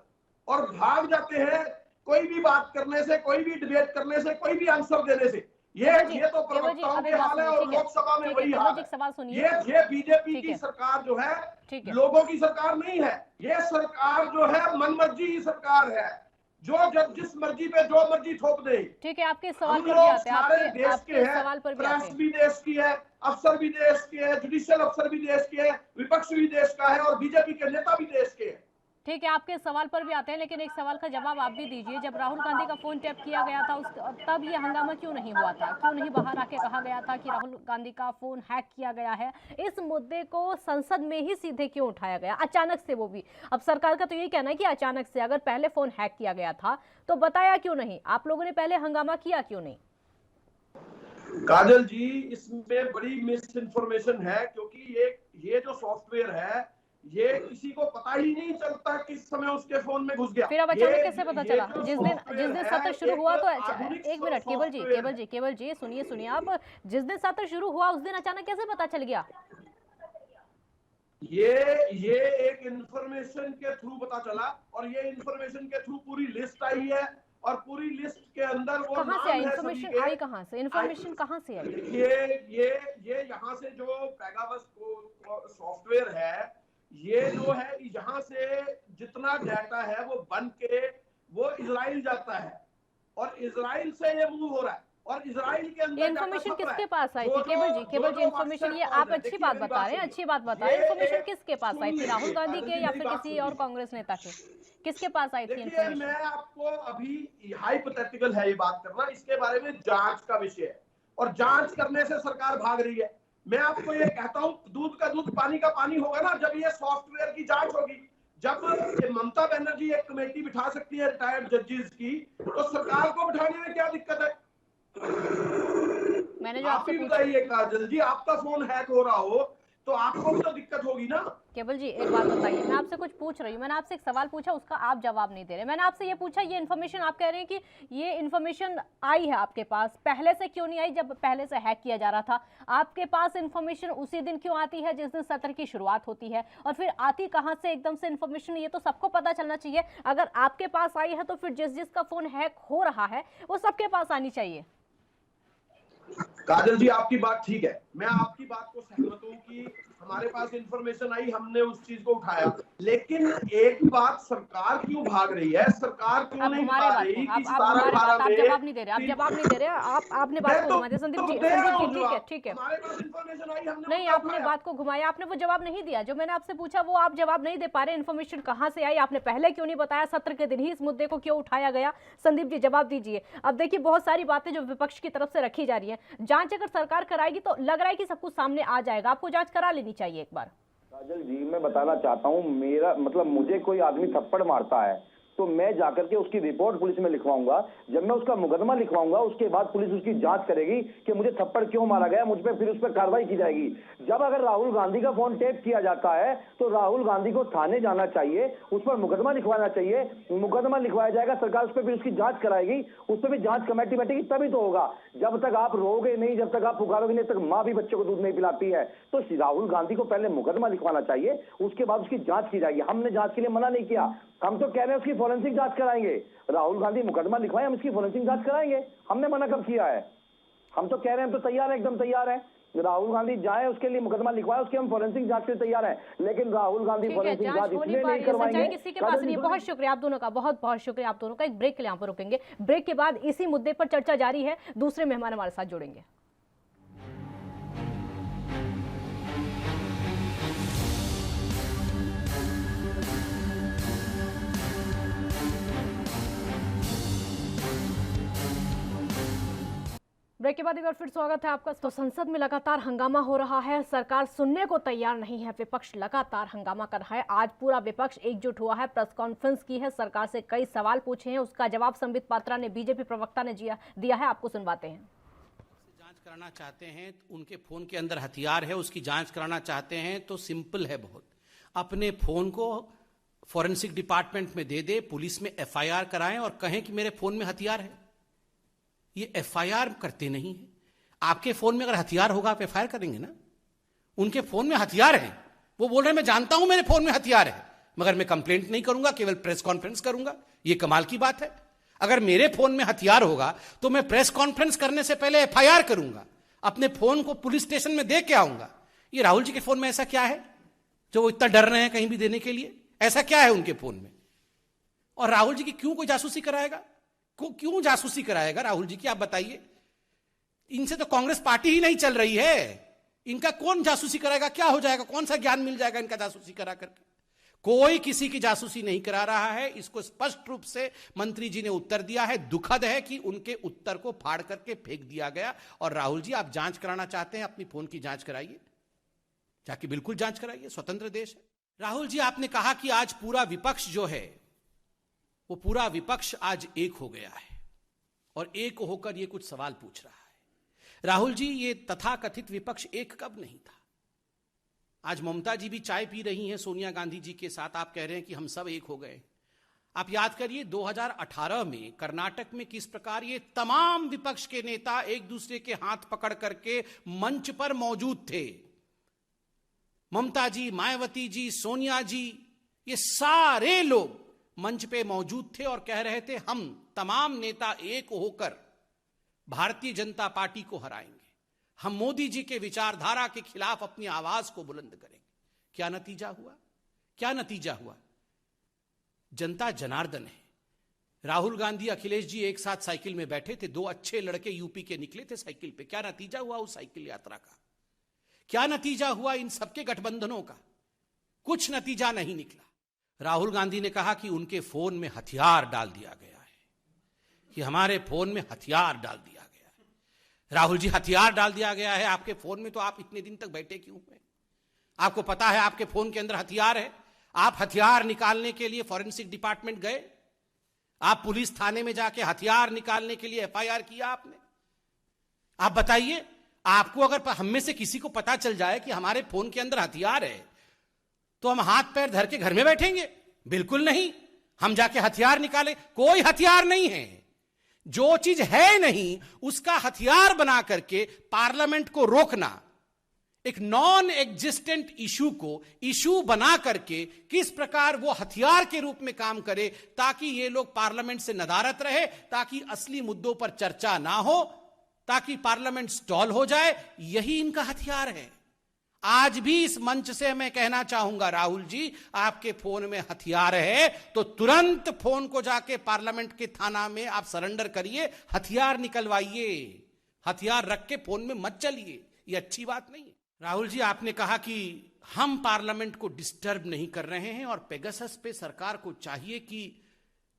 और भाग जाते हैं कोई भी बात करने से, कोई भी डिबेट करने से, कोई भी आंसर देने से। ये तो प्रवक्ताओं के हाल है और लोकसभा में वही हाल है। ये बीजेपी की सरकार जो है लोगों की सरकार नहीं है। ये सरकार जो है मनमर्जी की सरकार है, जो जब जिस मर्जी पे जो मर्जी थोप दे। ठीक है, आपके सवाल पर भी आते हैं, आपके सवाल पर भी आते हैं। प्रेस भी देश की है, अफसर भी देश के है, जुडिशियल अफसर भी देश के है, विपक्ष भी देश का है और बीजेपी के नेता भी देश के हैं। ठीक है, आपके सवाल पर भी आते हैं, लेकिन एक सवाल का जवाब आप भी दीजिए। जब राहुल गांधी का फोन टैप किया गया था तब ये हंगामा क्यों नहीं हुआ था? क्यों नहीं बाहर आके कहा गया था कि राहुल गांधी का फोन हैक किया गया है? इस मुद्दे को संसद में ही सीधे क्यों उठाया गया अचानक से, वो भी? अब सरकार का तो यही कहना है कि अचानक से, अगर पहले फोन हैक किया गया था तो बताया क्यों नहीं? आप लोगों ने पहले हंगामा किया क्यों नहीं? काजल जी, इसमें बड़ी मिस इन्फॉर्मेशन है, क्योंकि ये जो सॉफ्टवेयर है ये किसी को पता ही नहीं चलता किस समय उसके फोन में घुस गया। फिर अब अचानक कैसे पता चला? जिस दिन सत्र शुरू हुआ तो एक मिनट, केवल जी सुनिए आप, जिस दिन सत्र शुरू हुआ उस दिन अचानक कैसे पता चल गया? ये एक इंफॉर्मेशन के थ्रू पता चला और ये इंफॉर्मेशन के थ्रू पूरी लिस्ट आई है और पूरी लिस्ट के अंदर वो कहां से आई इंफॉर्मेशन? आई कहां से इंफॉर्मेशन? कहां से आई? ये यहाँ से जो पेगासस सॉफ्टवेयर है, ये जो है यहाँ से जितना डाटा है वो बन के वो इजराइल जाता है और इजराइल से ये मूव हो रहा है और इजराइल के अंदर इन्फॉर्मेशन किसके पास आई थी? केवल जी इन्फॉर्मेशन, ये आप अच्छी बात बता रहे हैं, अच्छी बात बता रहे हैं। इन्फॉर्मेशन किसके पास आई थी? राहुल गांधी के या फिर किसी और कांग्रेस नेता के? किसके पास आई थी इन्फॉर्मेशन? मैं आपको अभी हाइपोथेटिकल है ये बात करना, इसके बारे में जांच का विषय है और जांच करने से सरकार भाग रही है। मैं आपको ये कहता हूँ, दूध का दूध पानी का पानी होगा ना जब ये सॉफ्टवेयर की जांच होगी। जब ममता बनर्जी एक कमेटी बिठा सकती है रिटायर्ड जजेस की, तो सरकार को बिठाने में क्या दिक्कत है? मैंने जो आप ही बताइए काजल जी, आपका फोन हैक हो रहा हो तो आपको भी तो दिक्कत होगी ना। केवल जी एक बात बताइए, मैं आपसे कुछ पूछ रही हूँ, मैंने आपसे एक सवाल पूछा, उसका आप जवाब नहीं दे रहे। मैंने आपसे ये पूछा, ये इन्फॉर्मेशन आप कह रहे हैं कि ये इन्फॉर्मेशन आई है आपके पास, पहले से क्यों नहीं आई जब पहले से हैक किया जा रहा था? आपके पास इन्फॉर्मेशन उसी दिन क्यों आती है जिस दिन सत्र की शुरुआत होती है? और फिर आती कहाँ से एकदम से इन्फॉर्मेशन? ये तो सबको पता चलना चाहिए। अगर आपके पास आई है तो फिर जिसका फोन हैक हो रहा है वो सबके पास आनी चाहिए। काजल जी, आपकी बात ठीक है, मैं आपकी बात को सहमत हूँ कि हमारे पास इंफॉर्मेशन आई, हमने उस चीज को उठाया, लेकिन एक बात, सरकार क्यों भाग रही है? सरकार क्यों नहीं भाग रही कि 17-18 आप जवाब नहीं दे रहे, आपने बात को घुमा दिया। संदीप जी ठीक है, हमारे पास इंफॉर्मेशन आई, हमने नहीं, आपने बात को घुमाया, आपने वो जवाब नहीं दिया जो मैंने आपसे पूछा, वो आप जवाब नहीं दे पा रहे। इन्फॉर्मेशन कहाँ से आई? आपने पहले क्यों नहीं बताया? सत्र के दिन ही इस मुद्दे को क्यों उठाया गया? संदीप जी जवाब दीजिए। अब देखिए, बहुत सारी बातें जो विपक्ष की तरफ से रखी जा रही है, जांच अगर सरकार कराएगी तो लग रहा है कि सब कुछ सामने आ जाएगा। आपको जांच करा लेनी चाहिए एक बार। काजल जी, मैं बताना चाहता हूँ, मेरा मतलब मुझे कोई आदमी थप्पड़ मारता है तो मैं जाकर के उसकी रिपोर्ट पुलिस में लिखवाऊंगा। जब मैं उसका मुकदमा लिखवाऊंगा उसके बाद पुलिस उसकी जांच करेगी कि मुझे थप्पड़ क्यों मारा गया, मुझ पर फिर उस पर कार्रवाई की जाएगी। जब अगर राहुल गांधी का फोन टेप किया जाता है तो राहुल गांधी को थाने जाना चाहिए, उस पर मुकदमा लिखवाना चाहिए। मुकदमा लिखवाया जाएगा, सरकार उस पर फिर उसकी जांच कराएगी, उस पर भी जांच कमेटी बैठेगी, तभी तो होगा। जब तक आप रोगे नहीं, जब तक आप पुकारोगे नहीं, तक माँ भी बच्चों को दूध नहीं पिलाती है। तो राहुल गांधी को पहले मुकदमा लिखवाना चाहिए, उसके बाद उसकी जांच की जाएगी। हमने जांच के लिए मना नहीं किया, हम तो कह रहे हैं उसकी फॉरेंसिक जांच कराएंगे। राहुल गांधी मुकदमा लिखवाए, हम इसकी फॉरेंसिक जांच कराएंगे। हमने मना कब किया है? हम तो कह रहे हैं, हम तो तैयार है, एकदम तैयार है। राहुल गांधी जाए, उसके लिए मुकदमा लिखवाए, उसकी हम फॉरेंसिक जांच के लिए तैयार है। लेकिन राहुल गांधी फॉरेंसिक जांच इसलिए नहीं करवाएंगे किसी के पास नहीं। बहुत शुक्रिया आप दोनों का, बहुत बहुत शुक्रिया आप दोनों का। एक ब्रेक के लिए यहाँ पर रुकेंगे, ब्रेक के बाद इसी मुद्दे पर चर्चा जारी है। दूसरे मेहमान हमारे साथ जुड़ेंगे। ब्रेक के बाद एक बार फिर स्वागत है आपका। तो संसद में लगातार हंगामा हो रहा है, सरकार सुनने को तैयार नहीं है, विपक्ष लगातार हंगामा कर रहा है। आज पूरा विपक्ष एकजुट हुआ है, प्रेस कॉन्फ्रेंस की है, सरकार से कई सवाल पूछे हैं, उसका जवाब संबित पात्रा ने, बीजेपी प्रवक्ता ने दिया है। आपको सुनवाते हैं। जांच कराना चाहते हैं, उनके फोन के अंदर हथियार है, उसकी जांच कराना चाहते हैं तो सिंपल है बहुत, अपने फोन को फॉरेंसिक डिपार्टमेंट में दे दे, पुलिस में एफआईआर कराएं और कहें कि मेरे फोन में हथियार है। ये एफआईआर करते नहीं है। आपके फोन में अगर हथियार होगा आप एफआईआर करेंगे ना? उनके फोन में हथियार है, वो बोल रहे हैं मैं जानता हूं मेरे फोन में हथियार है, मगर मैं कंप्लेंट नहीं करूंगा, केवल प्रेस कॉन्फ्रेंस करूंगा। ये कमाल की बात है। अगर मेरे फोन में हथियार होगा तो मैं प्रेस कॉन्फ्रेंस करने से पहले एफआईआर करूंगा, अपने फोन को पुलिस स्टेशन में दे के आऊंगा। ये राहुल जी के फोन में ऐसा क्या है जो वो इतना डर रहे हैं कहीं भी देने के लिए? ऐसा क्या है उनके फोन में? और राहुल जी की क्यों कोई जासूसी कराएगा? क्यों जासूसी कराएगा राहुल जी की, आप बताइए। इनसे तो कांग्रेस पार्टी ही नहीं चल रही है, इनका कौन जासूसी कराएगा? क्या हो जाएगा? कौन सा ज्ञान मिल जाएगा इनका जासूसी करा करके? कोई किसी की जासूसी नहीं करा रहा है, इसको स्पष्ट रूप से मंत्री जी ने उत्तर दिया है। दुखद है कि उनके उत्तर को फाड़ करके फेंक दिया गया। और राहुल जी, आप जांच कराना चाहते हैं, अपनी फोन की जांच कराइए, जाके बिल्कुल जांच कराइए, स्वतंत्र देश है। राहुल जी, आपने कहा कि आज पूरा विपक्ष जो है वो पूरा विपक्ष आज एक हो गया है और एक होकर ये कुछ सवाल पूछ रहा है। राहुल जी, ये तथाकथित विपक्ष एक कब नहीं था? आज ममता जी भी चाय पी रही हैं सोनिया गांधी जी के साथ, आप कह रहे हैं कि हम सब एक हो गए। आप याद करिए 2018 में कर्नाटक में किस प्रकार ये तमाम विपक्ष के नेता एक दूसरे के हाथ पकड़ करके मंच पर मौजूद थे। ममता जी, मायावती जी, सोनिया जी, ये सारे लोग मंच पे मौजूद थे और कह रहे थे हम तमाम नेता एक होकर भारतीय जनता पार्टी को हराएंगे, हम मोदी जी के विचारधारा के खिलाफ अपनी आवाज को बुलंद करेंगे। क्या नतीजा हुआ? क्या नतीजा हुआ? जनता जनार्दन है। राहुल गांधी, अखिलेश जी एक साथ साइकिल में बैठे थे, दो अच्छे लड़के यूपी के निकले थे साइकिल पे। क्या नतीजा हुआ उस साइकिल यात्रा का? क्या नतीजा हुआ इन सबके गठबंधनों का? कुछ नतीजा नहीं निकला। राहुल गांधी ने कहा कि उनके फोन में हथियार डाल दिया गया है, कि हमारे फोन में हथियार डाल दिया गया है। राहुल जी, हथियार डाल दिया गया है आपके फोन में, तो आप इतने दिन तक बैठे क्यों हुए? आपको पता है आपके फोन के अंदर हथियार है। आप हथियार निकालने के लिए फॉरेंसिक डिपार्टमेंट गए, आप पुलिस थाने में जाके हथियार निकालने के लिए एफआईआर किया आपने। आप बताइए, आपको अगर हम में से किसी को पता चल जाए कि हमारे फोन के अंदर हथियार है तो हम हाथ पैर धर के घर में बैठेंगे? बिल्कुल नहीं। हम जाके हथियार निकालें? कोई हथियार नहीं है। जो चीज है नहीं उसका हथियार बना करके पार्लियामेंट को रोकना, एक नॉन एग्जिस्टेंट इशू को इशू बना करके किस प्रकार वो हथियार के रूप में काम करे ताकि ये लोग पार्लियामेंट से नदारत रहे, ताकि असली मुद्दों पर चर्चा ना हो, ताकि पार्लियामेंट स्टॉल हो जाए, यही इनका हथियार है। आज भी इस मंच से मैं कहना चाहूंगा, राहुल जी, आपके फोन में हथियार है तो तुरंत फोन को जाके पार्लियामेंट के थाना में आप सरेंडर करिए, हथियार निकलवाइए। हथियार रख के फोन में मत चलिए, ये अच्छी बात नहीं है। राहुल जी, आपने कहा कि हम पार्लियामेंट को डिस्टर्ब नहीं कर रहे हैं और पेगासस पे सरकार को चाहिए कि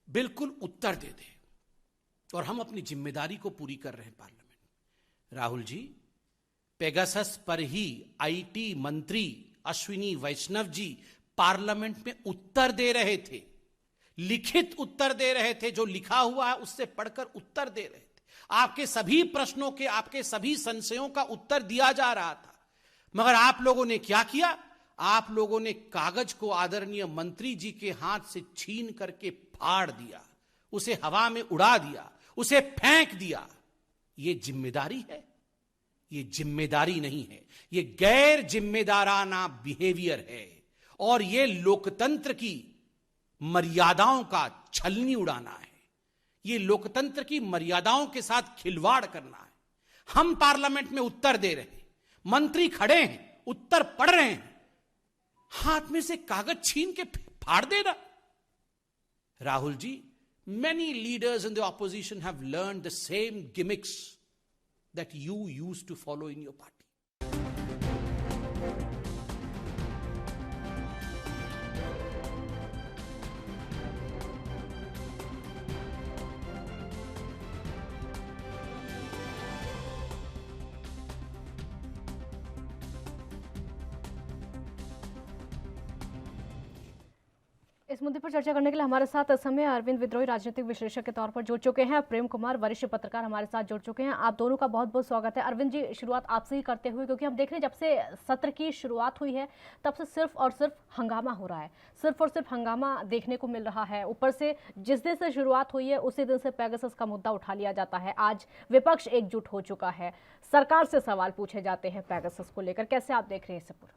बिल्कुल उत्तर दे दे और हम अपनी जिम्मेदारी को पूरी कर रहे हैं पार्लियामेंट। राहुल जी, पेगासस पर ही आईटी मंत्री अश्विनी वैष्णव जी पार्लियामेंट में उत्तर दे रहे थे, लिखित उत्तर दे रहे थे, जो लिखा हुआ है उससे पढ़कर उत्तर दे रहे थे। आपके सभी प्रश्नों के, आपके सभी संशयों का उत्तर दिया जा रहा था। मगर आप लोगों ने क्या किया? आप लोगों ने कागज को आदरणीय मंत्री जी के हाथ से छीन करके फाड़ दिया, उसे हवा में उड़ा दिया, उसे फेंक दिया। ये जिम्मेदारी है? ये जिम्मेदारी नहीं है, ये गैर जिम्मेदाराना बिहेवियर है और ये लोकतंत्र की मर्यादाओं का छलनी उड़ाना है। ये लोकतंत्र की मर्यादाओं के साथ खिलवाड़ करना है। हम पार्लियामेंट में उत्तर दे रहे हैं, मंत्री खड़े हैं, उत्तर पढ़ रहे हैं, हाथ में से कागज छीन के फाड़ देना। Rahul ji, many leaders in the opposition have learned the same gimmicks that you used to follow in your party. इस मुद्दे पर चर्चा करने के लिए हमारे साथ इस समय अरविंद विद्रोही राजनीतिक विश्लेषक के तौर पर जुड़ चुके हैं, प्रेम कुमार वरिष्ठ पत्रकार हमारे साथ जुड़ चुके हैं। आप दोनों का बहुत बहुत स्वागत है। अरविंद जी, शुरुआत आपसे ही करते हुए, क्योंकि हम देख रहे हैं जब से सत्र की शुरुआत हुई है तब से सिर्फ और सिर्फ हंगामा हो रहा है, सिर्फ और सिर्फ हंगामा देखने को मिल रहा है। ऊपर से जिस दिन से शुरुआत हुई है उसी दिन से पेगासस का मुद्दा उठा लिया जाता है। आज विपक्ष एकजुट हो चुका है, सरकार से सवाल पूछे जाते हैं पेगासस को लेकर। कैसे आप देख रहे हैं इसे पूरा?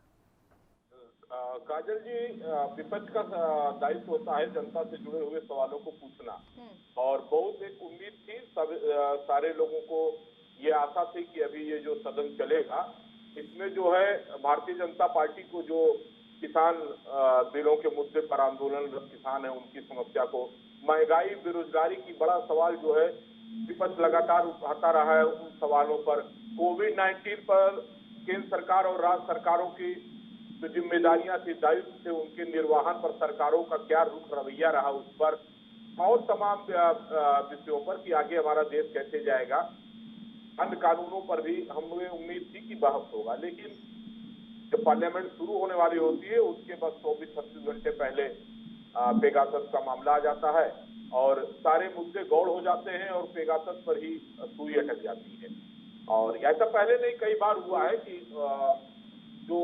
काजल जी, विपक्ष का दायित्व होता है जनता से जुड़े हुए सवालों को पूछना, और बहुत एक उम्मीद थी सारे लोगों को, ये आशा थी कि अभी ये जो सदन चलेगा इसमें जो है भारतीय जनता पार्टी को जो किसान बिलों के मुद्दे पर आंदोलनरत किसान है उनकी समस्या को, महंगाई, बेरोजगारी की बड़ा सवाल जो है विपक्ष लगातार उठाता रहा है, उन सवालों पर, कोविड-19 पर केंद्र सरकार और राज्य सरकारों की जो जिम्मेदारियां थी, दायित्व थे, उनके निर्वहन पर सरकारों का क्या रुख रवैया रहा उस पर, और तमाम विषयों पर कि आगे हमारा देश कैसे जाएगा, अन्य कानूनों पर भी हमें उम्मीद थी कि बहस होगा। लेकिन जब पार्लियामेंट शुरू होने वाली होती है उसके बाद 24-36 घंटे पहले पेगासस का मामला आ जाता है और सारे मुद्दे गौड़ हो जाते हैं और पेगासस पर ही सुई अटक जाती है। और ऐसा पहले नहीं कई बार हुआ है कि जो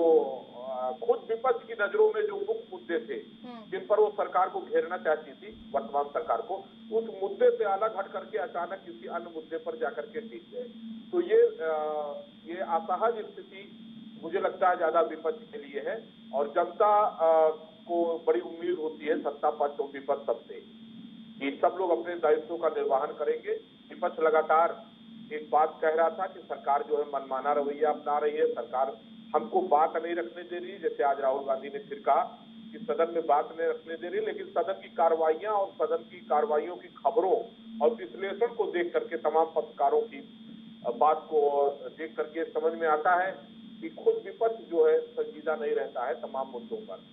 खुद विपक्ष की नजरों में जो मुख्य मुद्दे थे जिन पर वो सरकार को घेरना चाहती थी, वर्तमान सरकार को, उस मुद्दे से अलग हट करके अचानक किसी अन्य मुद्दे पर जाकर के टिक गए। तो ये असहज स्थिति मुझे लगता है ज्यादा विपक्ष के लिए है, और जनता को बड़ी उम्मीद होती है सत्ता पक्ष और विपक्ष सबसे कि सब लोग अपने दायित्वों का निर्वहन करेंगे। विपक्ष लगातार एक बात कह रहा था कि सरकार जो है मनमाना रवैया अपना रही है, सरकार हमको बात नहीं रखने दे रही, जैसे आज राहुल गांधी ने फिर कहा कि सदन में बात नहीं रखने दे रही, लेकिन सदन की कार्रवाइयां और सदन की कार्रवाइयों की खबरों और विश्लेषण को देख करके, तमाम पत्रकारों की बात को देख करके समझ में आता है कि खुद विपक्ष जो है संजीदा नहीं रहता है तमाम मुद्दों पर,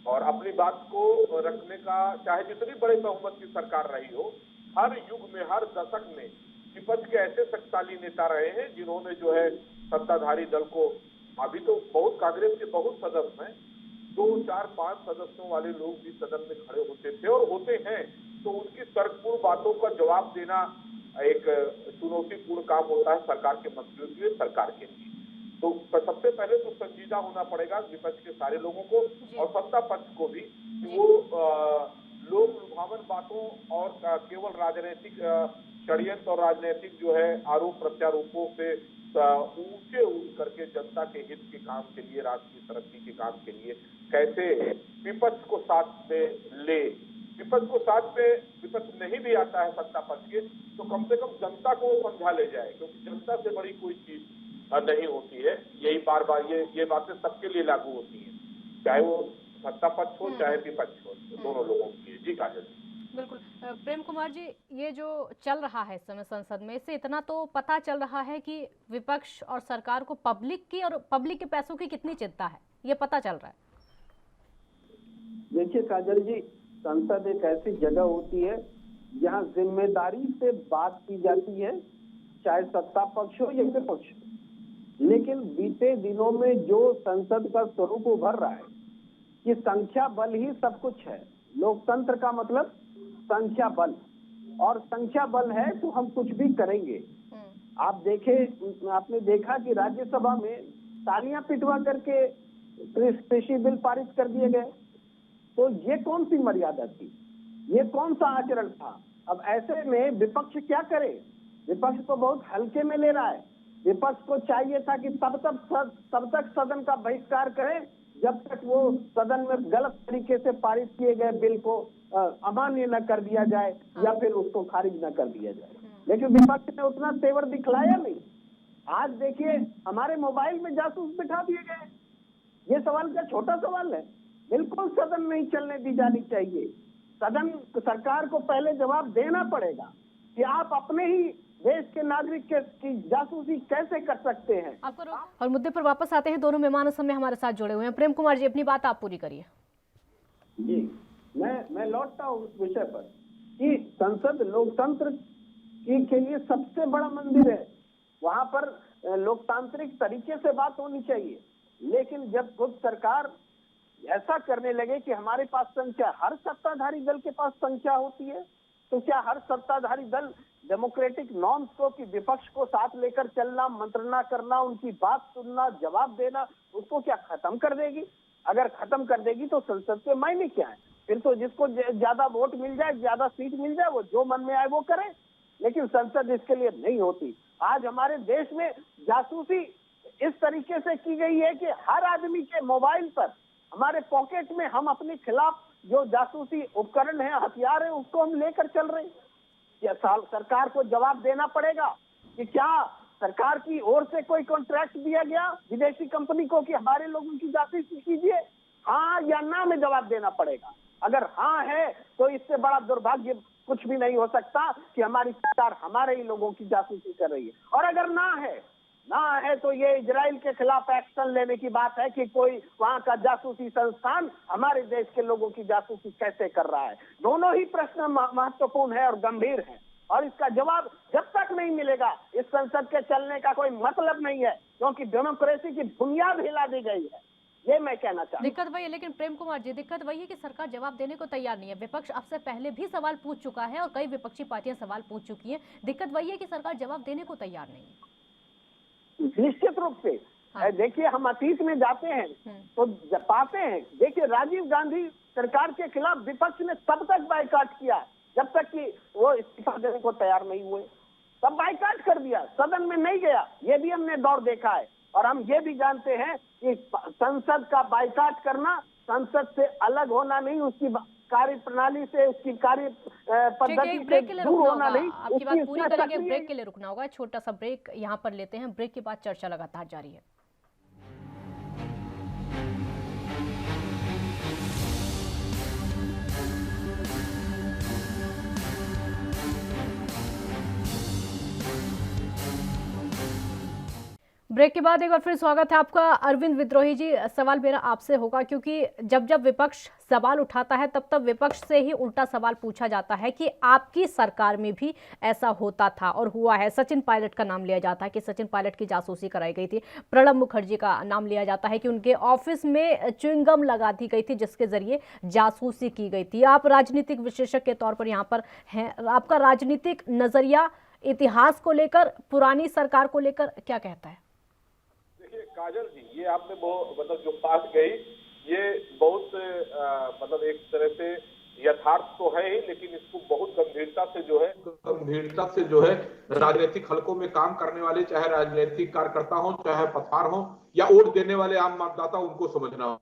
और अपनी बात को रखने का, चाहे जितनी बड़े बहुमत की सरकार रही हो, हर युग में, हर दशक में विपक्ष के ऐसे शक्तिशाली नेता रहे हैं जिन्होंने जो है सत्ताधारी दल को, अभी तो बहुत कांग्रेस के बहुत सदस्य हैं, 2, 4, 5 सदस्यों वाले लोग भी सदन में खड़े होते थे और होते हैं, तो उनकी तर्कपूर्ण बातों का जवाब देना एक चुनौतीपूर्ण काम होता है सरकार के मंत्रियों के लिए, सरकार के लिए। तो सबसे पहले तो संजीदा होना पड़ेगा विपक्ष के सारे लोगों को और सत्ता पक्ष को भी कि वो लोक लुभावन बातों और केवल राजनीतिक षड्यंत्र और राजनीतिक जो है आरोप प्रत्यारोपों से ऊंचे उठ करके जनता के हित के काम के लिए, राष्ट्र की तरक्की के काम के लिए कैसे विपक्ष को साथ में ले। विपक्ष को साथ में विपक्ष नहीं भी आता है सत्ता पक्ष के, तो कम से कम जनता को समझा ले जाए, क्योंकि जनता से बड़ी कोई चीज नहीं होती है। यही बार बार ये बातें सबके लिए लागू होती हैं, चाहे वो सत्ता पक्ष हो चाहे विपक्ष हो, दोनों लोगों के लिए। जी काजल। बिल्कुल प्रेम कुमार जी, ये जो चल रहा है इस समय संसद में, इससे इतना तो पता चल रहा है कि विपक्ष और सरकार को पब्लिक की और पब्लिक के पैसों की कितनी चिंता है, ये पता चल रहा है। देखिए काजल जी, संसद एक ऐसी जगह होती है जहां जिम्मेदारी से बात की जाती है, चाहे सत्ता पक्ष हो या विपक्ष, लेकिन बीते दिनों में जो संसद का स्वरूप उभर रहा है कि संख्या बल ही सब कुछ है। लोकतंत्र का मतलब संख्या बल, और संख्या बल है तो हम कुछ भी करेंगे। आप आपने देखा कि राज्यसभा में तालियां पिटवा करके कृषि बिल पारित कर दिए गए, तो ये कौन सी मर्यादा थी, ये कौन सा आचरण था। अब ऐसे में विपक्ष क्या करे, विपक्ष तो बहुत हल्के में ले रहा है। विपक्ष को चाहिए था कि तब तक सदन का बहिष्कार करें जब तक वो सदन में गलत तरीके से पारित किए गए बिल को अमान्य न कर दिया जाए या फिर उसको खारिज न कर दिया जाए, लेकिन विपक्ष ने उतना तेवर दिखलाया नहीं। आज देखिए हमारे मोबाइल में जासूस बिठा दिए गए। ये सवाल क्या छोटा सवाल है? बिल्कुल सदन नहीं चलने दी जानी चाहिए। सदन सरकार को पहले जवाब देना पड़ेगा कि आप अपने ही देश के नागरिक की जासूसी कैसे कर सकते हैं। और मुद्दे पर वापस आते हैं, दोनों मेहमान इस समय हमारे साथ जुड़े हुए हैं। प्रेम कुमार जी, अपनी बात आप पूरी करिए। जी, मैं लौटता हूँ उस विषय पर कि संसद लोकतंत्र के लिए सबसे बड़ा मंदिर है, वहां पर लोकतांत्रिक तरीके से बात होनी चाहिए। लेकिन जब खुद सरकार ऐसा करने लगे कि हमारे पास संख्या, हर सत्ताधारी दल के पास संख्या होती है, तो क्या हर सत्ताधारी दल डेमोक्रेटिक नॉर्म्स को कि विपक्ष को साथ लेकर चलना, मंत्रणा करना, उनकी बात सुनना, जवाब देना, उसको क्या खत्म कर देगी? अगर खत्म कर देगी तो संसद के मायने क्या है? फिर तो जिसको ज्यादा वोट मिल जाए, ज्यादा सीट मिल जाए, वो जो मन में आए वो करे, लेकिन संसद इसके लिए नहीं होती। आज हमारे देश में जासूसी इस तरीके से की गई है कि हर आदमी के मोबाइल पर हमारे पॉकेट में हम अपने खिलाफ जो जासूसी उपकरण है, हथियार है, उसको हम लेकर चल रहे हैं। क्या सरकार को जवाब देना पड़ेगा कि क्या सरकार की ओर से कोई कॉन्ट्रैक्ट दिया गया विदेशी कंपनी को कि हमारे लोगों की जासूसी कीजिए? हाँ या ना में जवाब देना पड़ेगा। अगर हाँ है तो इससे बड़ा दुर्भाग्य कुछ भी नहीं हो सकता कि हमारी सरकार हमारे ही लोगों की जासूसी कर रही है। और अगर ना है तो ये इजराइल के खिलाफ एक्शन लेने की बात है कि कोई वहां का जासूसी संस्थान हमारे देश के लोगों की जासूसी कैसे कर रहा है। दोनों ही प्रश्न महत्वपूर्ण है और गंभीर है, और इसका जवाब जब तक नहीं मिलेगा इस संसद के चलने का कोई मतलब नहीं है, क्योंकि डेमोक्रेसी की बुनियाद हिला दी गई है। ये मैं कहना चाहता हूं। दिक्कत वही है, लेकिन प्रेम कुमार जी, दिक्कत वही है कि सरकार जवाब देने को तैयार नहीं है। विपक्ष आपसे पहले भी सवाल पूछ चुका है और कई विपक्षी पार्टियां सवाल पूछ चुकी हैं। दिक्कत वही है कि सरकार जवाब देने को तैयार नहीं है। निश्चित रूप से हाँ। देखिए, हम अतीत में जाते हैं तो पाते हैं। देखिए, राजीव गांधी सरकार के खिलाफ विपक्ष ने तब तक बायकॉट किया जब तक कि वो इस्तीफा देने को तैयार नहीं हुए, तब बायकॉट कर दिया, सदन में नहीं गया। ये भी हमने दौर देखा है, और हम ये भी जानते हैं कि संसद का बायकॉट करना संसद से अलग होना नहीं, उसकी कार्य प्रणाली से, उसकी कार्य पद्धति से दूर होना नहीं। आपकी बात पूरी करेंगे, ब्रेक के लिए रुकना होगा। छोटा सा ब्रेक यहाँ पर लेते हैं, ब्रेक के बाद चर्चा लगातार जारी है। ब्रेक के बाद एक बार फिर स्वागत है आपका। अरविंद विद्रोही जी, सवाल मेरा आपसे होगा, क्योंकि जब जब विपक्ष सवाल उठाता है तब तब विपक्ष से ही उल्टा सवाल पूछा जाता है कि आपकी सरकार में भी ऐसा होता था और हुआ है। सचिन पायलट का नाम लिया जाता है कि सचिन पायलट की जासूसी कराई गई थी। प्रणब मुखर्जी का नाम लिया जाता है कि उनके ऑफिस में च्युइंगम लगा दी गई थी जिसके जरिए जासूसी की गई थी। आप राजनीतिक विशेषज्ञ के तौर पर यहाँ पर हैं, आपका राजनीतिक नजरिया इतिहास को लेकर, पुरानी सरकार को लेकर क्या कहता है? काजल जी, ये आपने मतलब जो बात कही, ये बहुत मतलब एक तरह से यथार्थ तो है ही, लेकिन इसको बहुत गंभीरता से जो है राजनीतिक हलकों में काम करने वाले, चाहे राजनीतिक कार्यकर्ता हो, चाहे पथवार हो, या वोट देने वाले आम मतदाता, उनको समझना हो।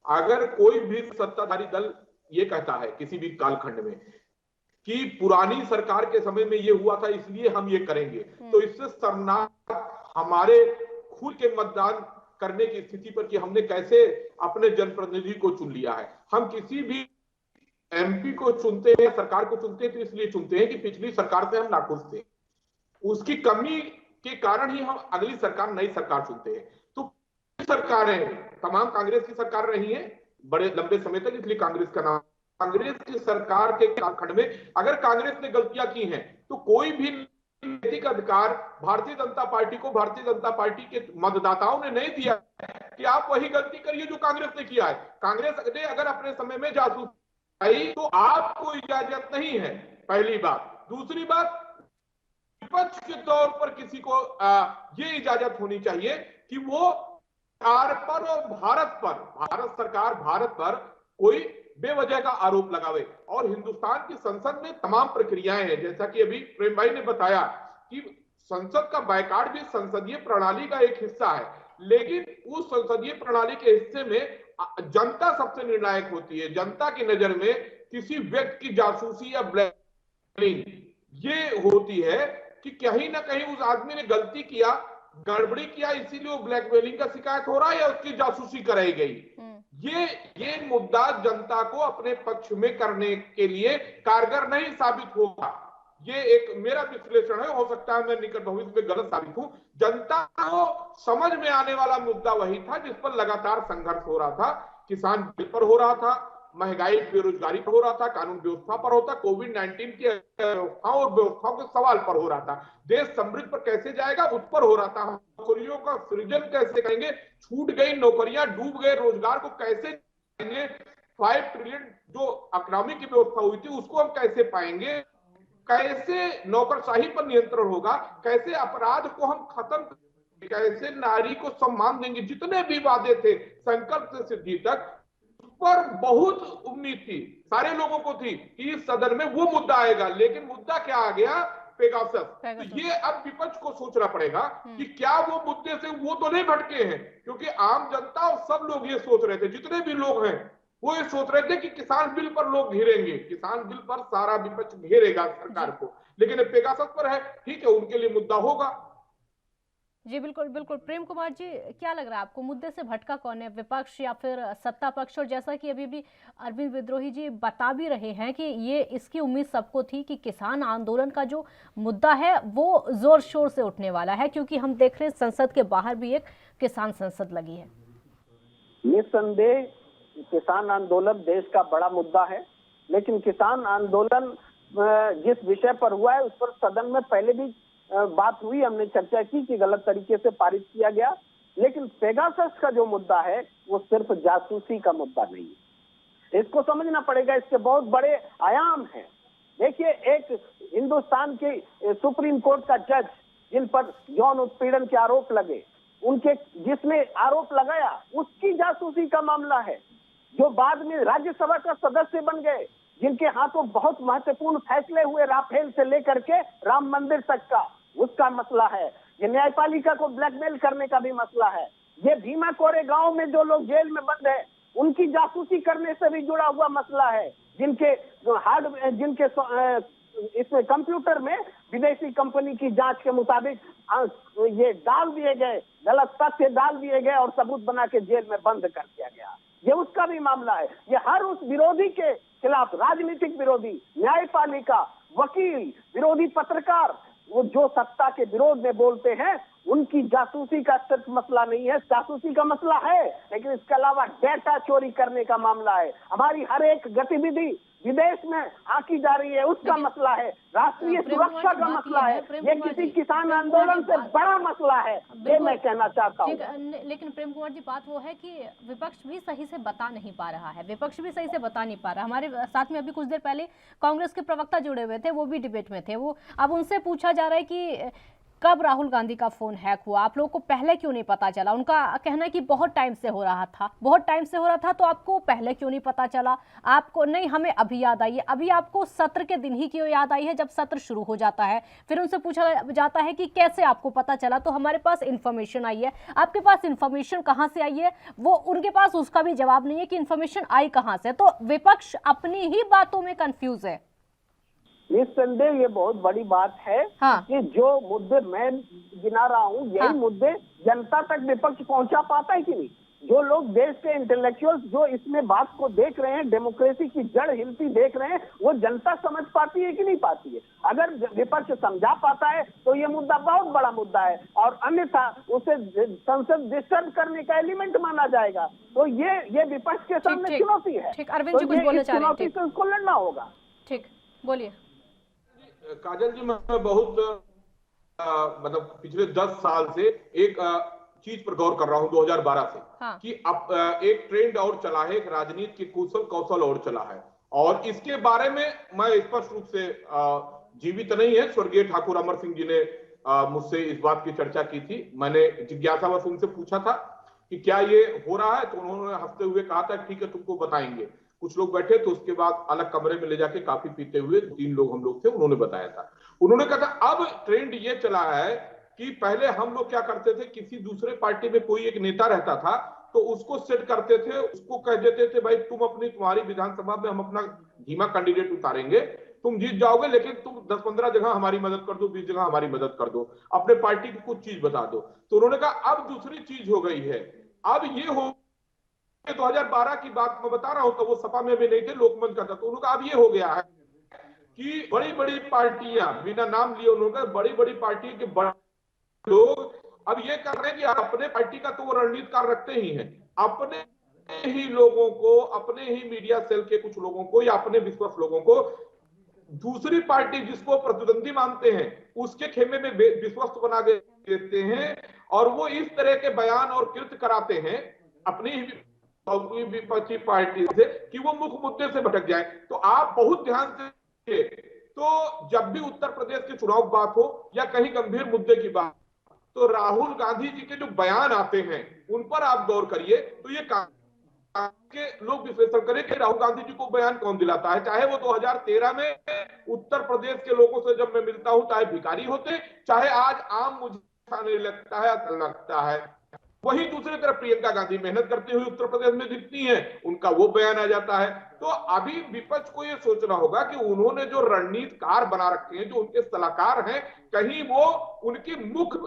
अगर कोई भी सत्ताधारी दल ये कहता है किसी भी कालखंड में कि पुरानी सरकार के समय में ये हुआ था इसलिए हम ये करेंगे, तो इससे शर्मनाक हमारे खुद के मतदान करने की स्थिति पर कि हमने कैसे अपने जनप्रतिनिधि को चुन लिया है। हम किसी भी एमपी को चुनते हैं, सरकार को चुनते हैं, तो इसलिए चुनते हैं कि पिछली सरकार से हम नाखुश थे, उसकी कमी के कारण ही हम अगली सरकार, नई सरकार चुनते हैं। तो सरकारें तमाम कांग्रेस की सरकार रही है बड़े लंबे समय तक, इसलिए कांग्रेस का नाम। कांग्रेस की सरकार के कालखंड में अगर कांग्रेस ने गलतियां की हैं तो कोई भी नैतिक अधिकार भारतीय जनता पार्टी को, भारतीय जनता पार्टी के मतदाताओं ने नहीं दिया कि आप वही गलती करिए जो कांग्रेस ने किया है। कांग्रेस ने अगर अपने समय में जासूस आई तो आपको इजाजत नहीं है, पहली बात। दूसरी बात, विपक्ष के तौर पर किसी को ये इजाजत होनी चाहिए कि वो पर और भारत सरकार, भारत पर कोई बेवजह का आरोप लगावे। और हिंदुस्तान की संसद में तमाम प्रक्रियाएं हैं, जैसा कि अभी प्रेम भाई ने बताया कि संसद का बायकॉट भी संसदीय प्रणाली का एक हिस्सा है, लेकिन उस संसदीय प्रणाली के हिस्से में जनता सबसे निर्णायक होती है। जनता की नजर में किसी व्यक्ति की जासूसी या ब्लैकमेलिंग ये होती है कि कहीं ना कहीं उस आदमी ने गलती किया, गड़बड़ी किया, इसीलिए वो ब्लैकमेलिंग का शिकायत हो रहा है या उसकी जासूसी कराई गई। ये मुद्दा जनता को अपने पक्ष में करने के लिए कारगर नहीं साबित होगा। ये एक मेरा विश्लेषण है, हो सकता है मैं निकट भविष्य में गलत साबित हूं। जनता को समझ में आने वाला मुद्दा वही था जिस पर लगातार संघर्ष हो रहा था। किसान बिल पर हो रहा था, महंगाई बेरोजगारी पर हो रहा था, कानून व्यवस्था पर होता, कोविड-19 की व्यवस्थाओं और व्यवस्थाओं के सवाल पर हो रहा था, देश समृद्धि पर कैसे जाएगा उस पर हो रहा था, नौकरियों का सृजन कैसे करेंगे, छूट गई नौकरियां, डूब गए रोजगार को कैसे पाएंगे, 5 ट्रिलियन जो इकोनॉमी की व्यवस्था हुई थी उसको हम कैसे पाएंगे, कैसे नौकरशाही पर नियंत्रण होगा, कैसे अपराध को हम खत्म, कैसे नारी को सम्मान देंगे, जितने भी वादे थे संकल्प से सिद्धि तक पर बहुत उम्मीद थी, सारे लोगों को थी कि इस सदन में वो मुद्दा आएगा। लेकिन मुद्दा क्या आ गया पेगासस। तो ये अब विपक्ष को सोचना पड़ेगा कि क्या वो मुद्दे से वो तो नहीं भटके हैं, क्योंकि आम जनता और सब लोग ये सोच रहे थे, जितने भी लोग हैं वो ये सोच रहे थे कि किसान बिल पर लोग घेरेंगे, किसान बिल पर सारा विपक्ष घेरेगा सरकार को, लेकिन पेगासस पर है, ठीक है, उनके लिए मुद्दा होगा। जी बिल्कुल बिल्कुल। प्रेम कुमार जी, क्या लग रहा है आपको, मुद्दे से भटका कौन है, विपक्ष या फिर सत्ता पक्ष? और जैसा कि अभी भी अरविंद विद्रोही जी बता भी रहे हैं कि ये इसकी उम्मीद सबको थी कि किसान आंदोलन का जो मुद्दा है वो जोर शोर से उठने वाला है, क्योंकि हम देख रहे हैं संसद के बाहर भी एक किसान संसद लगी है। निस्संदेह किसान आंदोलन देश का बड़ा मुद्दा है, लेकिन किसान आंदोलन जिस विषय पर हुआ है उस पर सदन में पहले भी बात हुई, हमने चर्चा की कि गलत तरीके से पारित किया गया। लेकिन पेगासस का जो मुद्दा है वो सिर्फ जासूसी का मुद्दा नहीं है, इसको समझना पड़ेगा, इसके बहुत बड़े आयाम हैं। देखिए, एक हिंदुस्तान के सुप्रीम कोर्ट का जज जिन पर यौन उत्पीड़न के आरोप लगे, उनके जिसने आरोप लगाया उसकी जासूसी का मामला है। जो बाद में राज्यसभा का सदस्य बन गए, जिनके हाथों बहुत महत्वपूर्ण फैसले हुए राफेल से लेकर के राम मंदिर तक का, उसका मसला है। ये न्यायपालिका को ब्लैकमेल करने का भी मसला है। ये भीमा कोरे गांव में जो लोग जेल में बंद है उनकी जासूसी करने से भी जुड़ा हुआ मसला है, जिनके इसमें कंप्यूटर में विदेशी कंपनी की जांच के मुताबिक ये डाल दिए गए, गलत तथ्य डाल दिए गए और सबूत बना के जेल में बंद कर दिया गया। ये उसका भी मामला है। ये हर उस विरोधी के खिलाफ, राजनीतिक विरोधी, न्यायपालिका, वकील, विरोधी पत्रकार, वो जो सत्ता के विरोध में बोलते हैं, उनकी जासूसी का सिर्फ मसला नहीं है, जासूसी का मसला है, लेकिन इसके अलावा डेटा चोरी करने का मामला है। हमारी हर एक गतिविधि विदेश में आकी जा रही है, उसका मसला है। राष्ट्रीय सुरक्षा का मसला है। ये किसी किसान आंदोलन से बड़ा मसला है, ये मैं कहना चाहता हूँ। लेकिन प्रेम कुमार जी, बात वो है कि विपक्ष भी सही से बता नहीं पा रहा है, विपक्ष भी सही से बता नहीं पा रहा। हमारे साथ में अभी कुछ देर पहले कांग्रेस के प्रवक्ता जुड़े हुए थे, वो भी डिबेट में थे। वो अब उनसे पूछा जा रहा है कि कब राहुल गांधी का फोन हैक हुआ, आप लोगों को पहले क्यों नहीं पता चला? उनका कहना है कि बहुत टाइम से हो रहा था, बहुत टाइम से हो रहा था, तो आपको पहले क्यों नहीं पता चला? आपको नहीं, हमें अभी याद आई है। अभी आपको सत्र के दिन ही क्यों याद आई है, जब सत्र शुरू हो जाता है? फिर उनसे पूछा जाता है कि कैसे आपको पता चला, तो हमारे पास इंफॉर्मेशन आई है। आपके पास इंफॉर्मेशन कहाँ से आई है? वो उनके पास उसका भी जवाब नहीं है कि इंफॉर्मेशन आई कहाँ से। तो विपक्ष अपनी ही बातों में कंफ्यूज है। निस्संदेह ये बहुत बड़ी बात है। हाँ। कि जो मुद्दे मैं गिना रहा हूँ, यही हाँ। मुद्दे जनता तक विपक्ष पहुंचा पाता है कि नहीं? जो लोग देश के इंटेलेक्चुअल्स जो इसमें बात को देख रहे हैं, डेमोक्रेसी की जड़ हिलती देख रहे हैं, वो जनता समझ पाती है कि नहीं पाती है? अगर विपक्ष समझा पाता है तो ये मुद्दा बहुत बड़ा मुद्दा है, और अन्यथा उसे संसद डिस्टर्ब करने का एलिमेंट माना जाएगा। तो ये विपक्ष के सामने चुनौती है। अरविंद जी कुछ बोलना चाह रहे हैं? चुनौती से उसको लड़ना होगा। ठीक, बोलिए। काजल जी, मैं बहुत मतलब पिछले 10 साल से एक चीज पर गौर कर रहा हूं 2012 से। हाँ। कि अब एक ट्रेंड और चला है, एक राजनीति के कुशल कौशल और चला है, और इसके बारे में मैं स्पष्ट रूप से जीवित नहीं है, स्वर्गीय ठाकुर अमर सिंह जी ने मुझसे इस बात की चर्चा की थी। मैंने जिज्ञासावश उनसे पूछा था कि क्या ये हो रहा है, तो उन्होंने हंसते हुए कहा था ठीक है तुमको बताएंगे। कुछ लोग बैठे तो उसके बाद अलग कमरे में ले जाके काफी पीते हुए 3 लोग हम लोग थे, उन्होंने बताया था। उन्होंने कहा था अब ट्रेंड ये चला है कि पहले हम लोग क्या करते थे, किसी दूसरे पार्टी में कोई एक नेता रहता था तो उसको सेट करते थे, उसको कह देते थे भाई तुम्हारी विधानसभा में हम अपना धीमा कैंडिडेट उतारेंगे, तुम जीत जाओगे, लेकिन तुम 10-15 जगह हमारी मदद कर दो, 20 जगह हमारी मदद कर दो, अपने पार्टी की कुछ चीज बता दो। तो उन्होंने कहा अब दूसरी चीज हो गई है, अब ये हो 2012 की बात मैं बता रहा हूं, तो वो सपा में भी नहीं थे, लोकमंच का था। तो उन्होंने कहा अब ये हो गया है कि बड़ी बड़ी पार्टियां, बिना नाम लिए उन्होंने कहा बड़ी बड़ी पार्टी के बड़े लोग अब ये कर रहे हैं कि अपने पार्टी का तो वो रणनीतिकार रखते ही हैं, अपने ही लोगों को, अपने ही मीडिया सेल के कुछ लोगों को या अपने विश्वास लोगों को दूसरी पार्टी जिसको प्रतिद्वंदी मानते हैं उसके खेमे में विश्वस्त बना देते हैं, और वो इस तरह के बयान और कृत्य कराते हैं अपनी ही विपक्षी पार्टी से कि वो मुख्य मुद्दे से भटक जाए। तो आप बहुत ध्यान से, तो जब भी उत्तर प्रदेश के चुनाव की बात हो या कहीं गंभीर मुद्दे की बात, तो राहुल गांधी जी के जो बयान आते हैं उन पर आप गौर करिए, तो ये के लोग विश्लेषण करें कि राहुल गांधी जी को बयान कौन दिलाता है। चाहे वो 2013 में उत्तर प्रदेश के लोगों से जब मैं मिलता हूं, चाहे भिखारी होते, चाहे आज आम मुझे नहीं लगता है, वही दूसरी तरफ प्रियंका गांधी मेहनत करती हुई उत्तर प्रदेश में दिखती हैं, उनका वो बयान आ जाता है। तो अभी विपक्ष को ये सोचना होगा कि उन्होंने जो रणनीतिकार बना रखे हैं, जो उनके सलाहकार हैं, कहीं वो उनकी मुख्य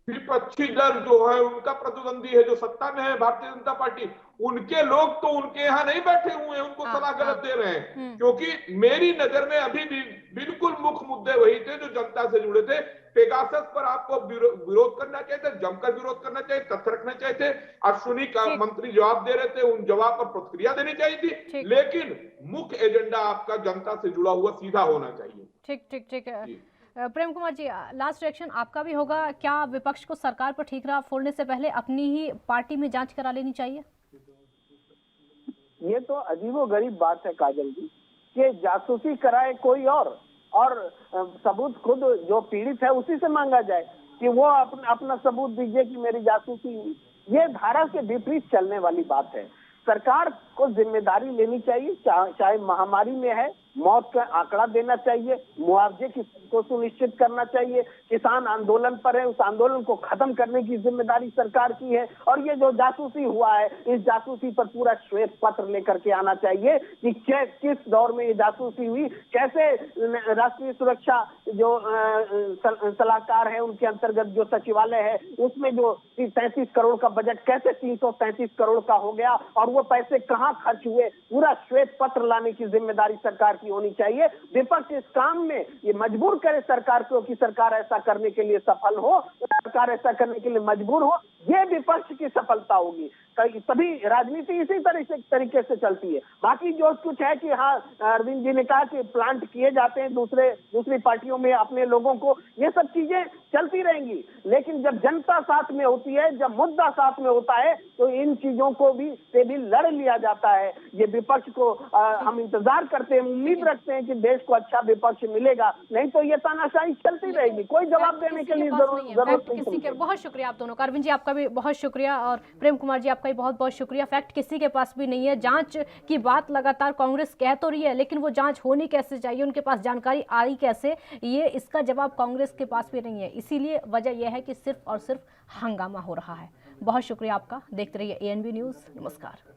विपक्षी दल जो है, उनका प्रतिद्वंदी है जो सत्ता में है भारतीय जनता पार्टी, उनके लोग तो उनके यहाँ नहीं बैठे हुए हैं, उनको सलाह गलत दे रहे हैं। क्योंकि मेरी नजर में अभी भी बिल्कुल मुख्य मुद्दे वही थे जो जनता से जुड़े थे। पेगासस पर आपको विरोध करना चाहिए था, जमकर विरोध करना चाहिए, तथ्य रखना चाहिए थे। अश्विनी का मंत्री जवाब दे रहे थे, उन जवाब पर प्रतिक्रिया देनी चाहिए थी, लेकिन मुख्य एजेंडा आपका जनता से जुड़ा हुआ सीधा होना चाहिए। ठीक ठीक ठीक है। प्रेम कुमार जी, लास्ट रिएक्शन आपका भी होगा। क्या विपक्ष को सरकार पर ठीक राह फोड़ने से पहले अपनी ही पार्टी में जांच करा लेनी चाहिए? ये तो अजीबोगरीब बात है काजल जी कि जासूसी कराए कोई और सबूत खुद जो पीड़ित है उसी से मांगा जाए कि वो अपना सबूत दीजिए कि मेरी जासूसी हुई। ये धारा के विपरीत चलने वाली बात है। सरकार को जिम्मेदारी लेनी चाहिए, चाहे महामारी में है, मौत का आंकड़ा देना चाहिए, मुआवजे को सुनिश्चित करना चाहिए। किसान आंदोलन पर है, उस आंदोलन को खत्म करने की जिम्मेदारी सरकार की है। और ये जो जासूसी हुआ है, इस जासूसी पर पूरा श्वेत पत्र लेकर के आना चाहिए कि किस दौर में ये जासूसी हुई, कैसे राष्ट्रीय सुरक्षा जो सलाहकार है उनके अंतर्गत जो सचिवालय है उसमें जो 33 करोड़ का बजट कैसे 333 करोड़ का हो गया और वो पैसे कहाँ खर्च हुए, पूरा श्वेत पत्र लाने की जिम्मेदारी सरकार की होनी चाहिए। विपक्ष इस काम में ये मजबूर करे सरकार को कि सरकार ऐसा करने के लिए सफल हो, सरकार ऐसा करने के लिए मजबूर हो, ये विपक्ष की सफलता होगी। तभी राजनीति इसी तरीके से चलती है। बाकी जो कुछ है कि हाँ, अरविंद जी ने कहा कि प्लांट किए जाते हैं दूसरी पार्टियों में अपने लोगों को, ये सब चीजें चलती रहेंगी, लेकिन जब जनता साथ में होती है, जब मुद्दा साथ में होता है, तो इन चीजों को भी लड़ लिया जाता है। ये विपक्ष को हम इंतजार करते हैं, उम्मीद रखते हैं कि देश को अच्छा विपक्ष मिलेगा, नहीं तो ये तानाशाही चलती रहेगी, कोई जवाब देने के लिए जरूरत नहीं। बहुत शुक्रिया आप दोनों का। अरविंद जी आपका भी बहुत शुक्रिया और प्रेम कुमार जी आपका भी बहुत बहुत शुक्रिया। फैक्ट किसी के पास भी नहीं है। जांच की बात लगातार कांग्रेस कह तो रही है, लेकिन वो जांच होनी कैसे चाहिए, उनके पास जानकारी आई कैसे, ये इसका जवाब कांग्रेस के पास भी नहीं है। इसीलिए वजह यह है कि सिर्फ और सिर्फ हंगामा हो रहा है। बहुत शुक्रिया आपका। देखते रहिए ANB न्यूज़। नमस्कार।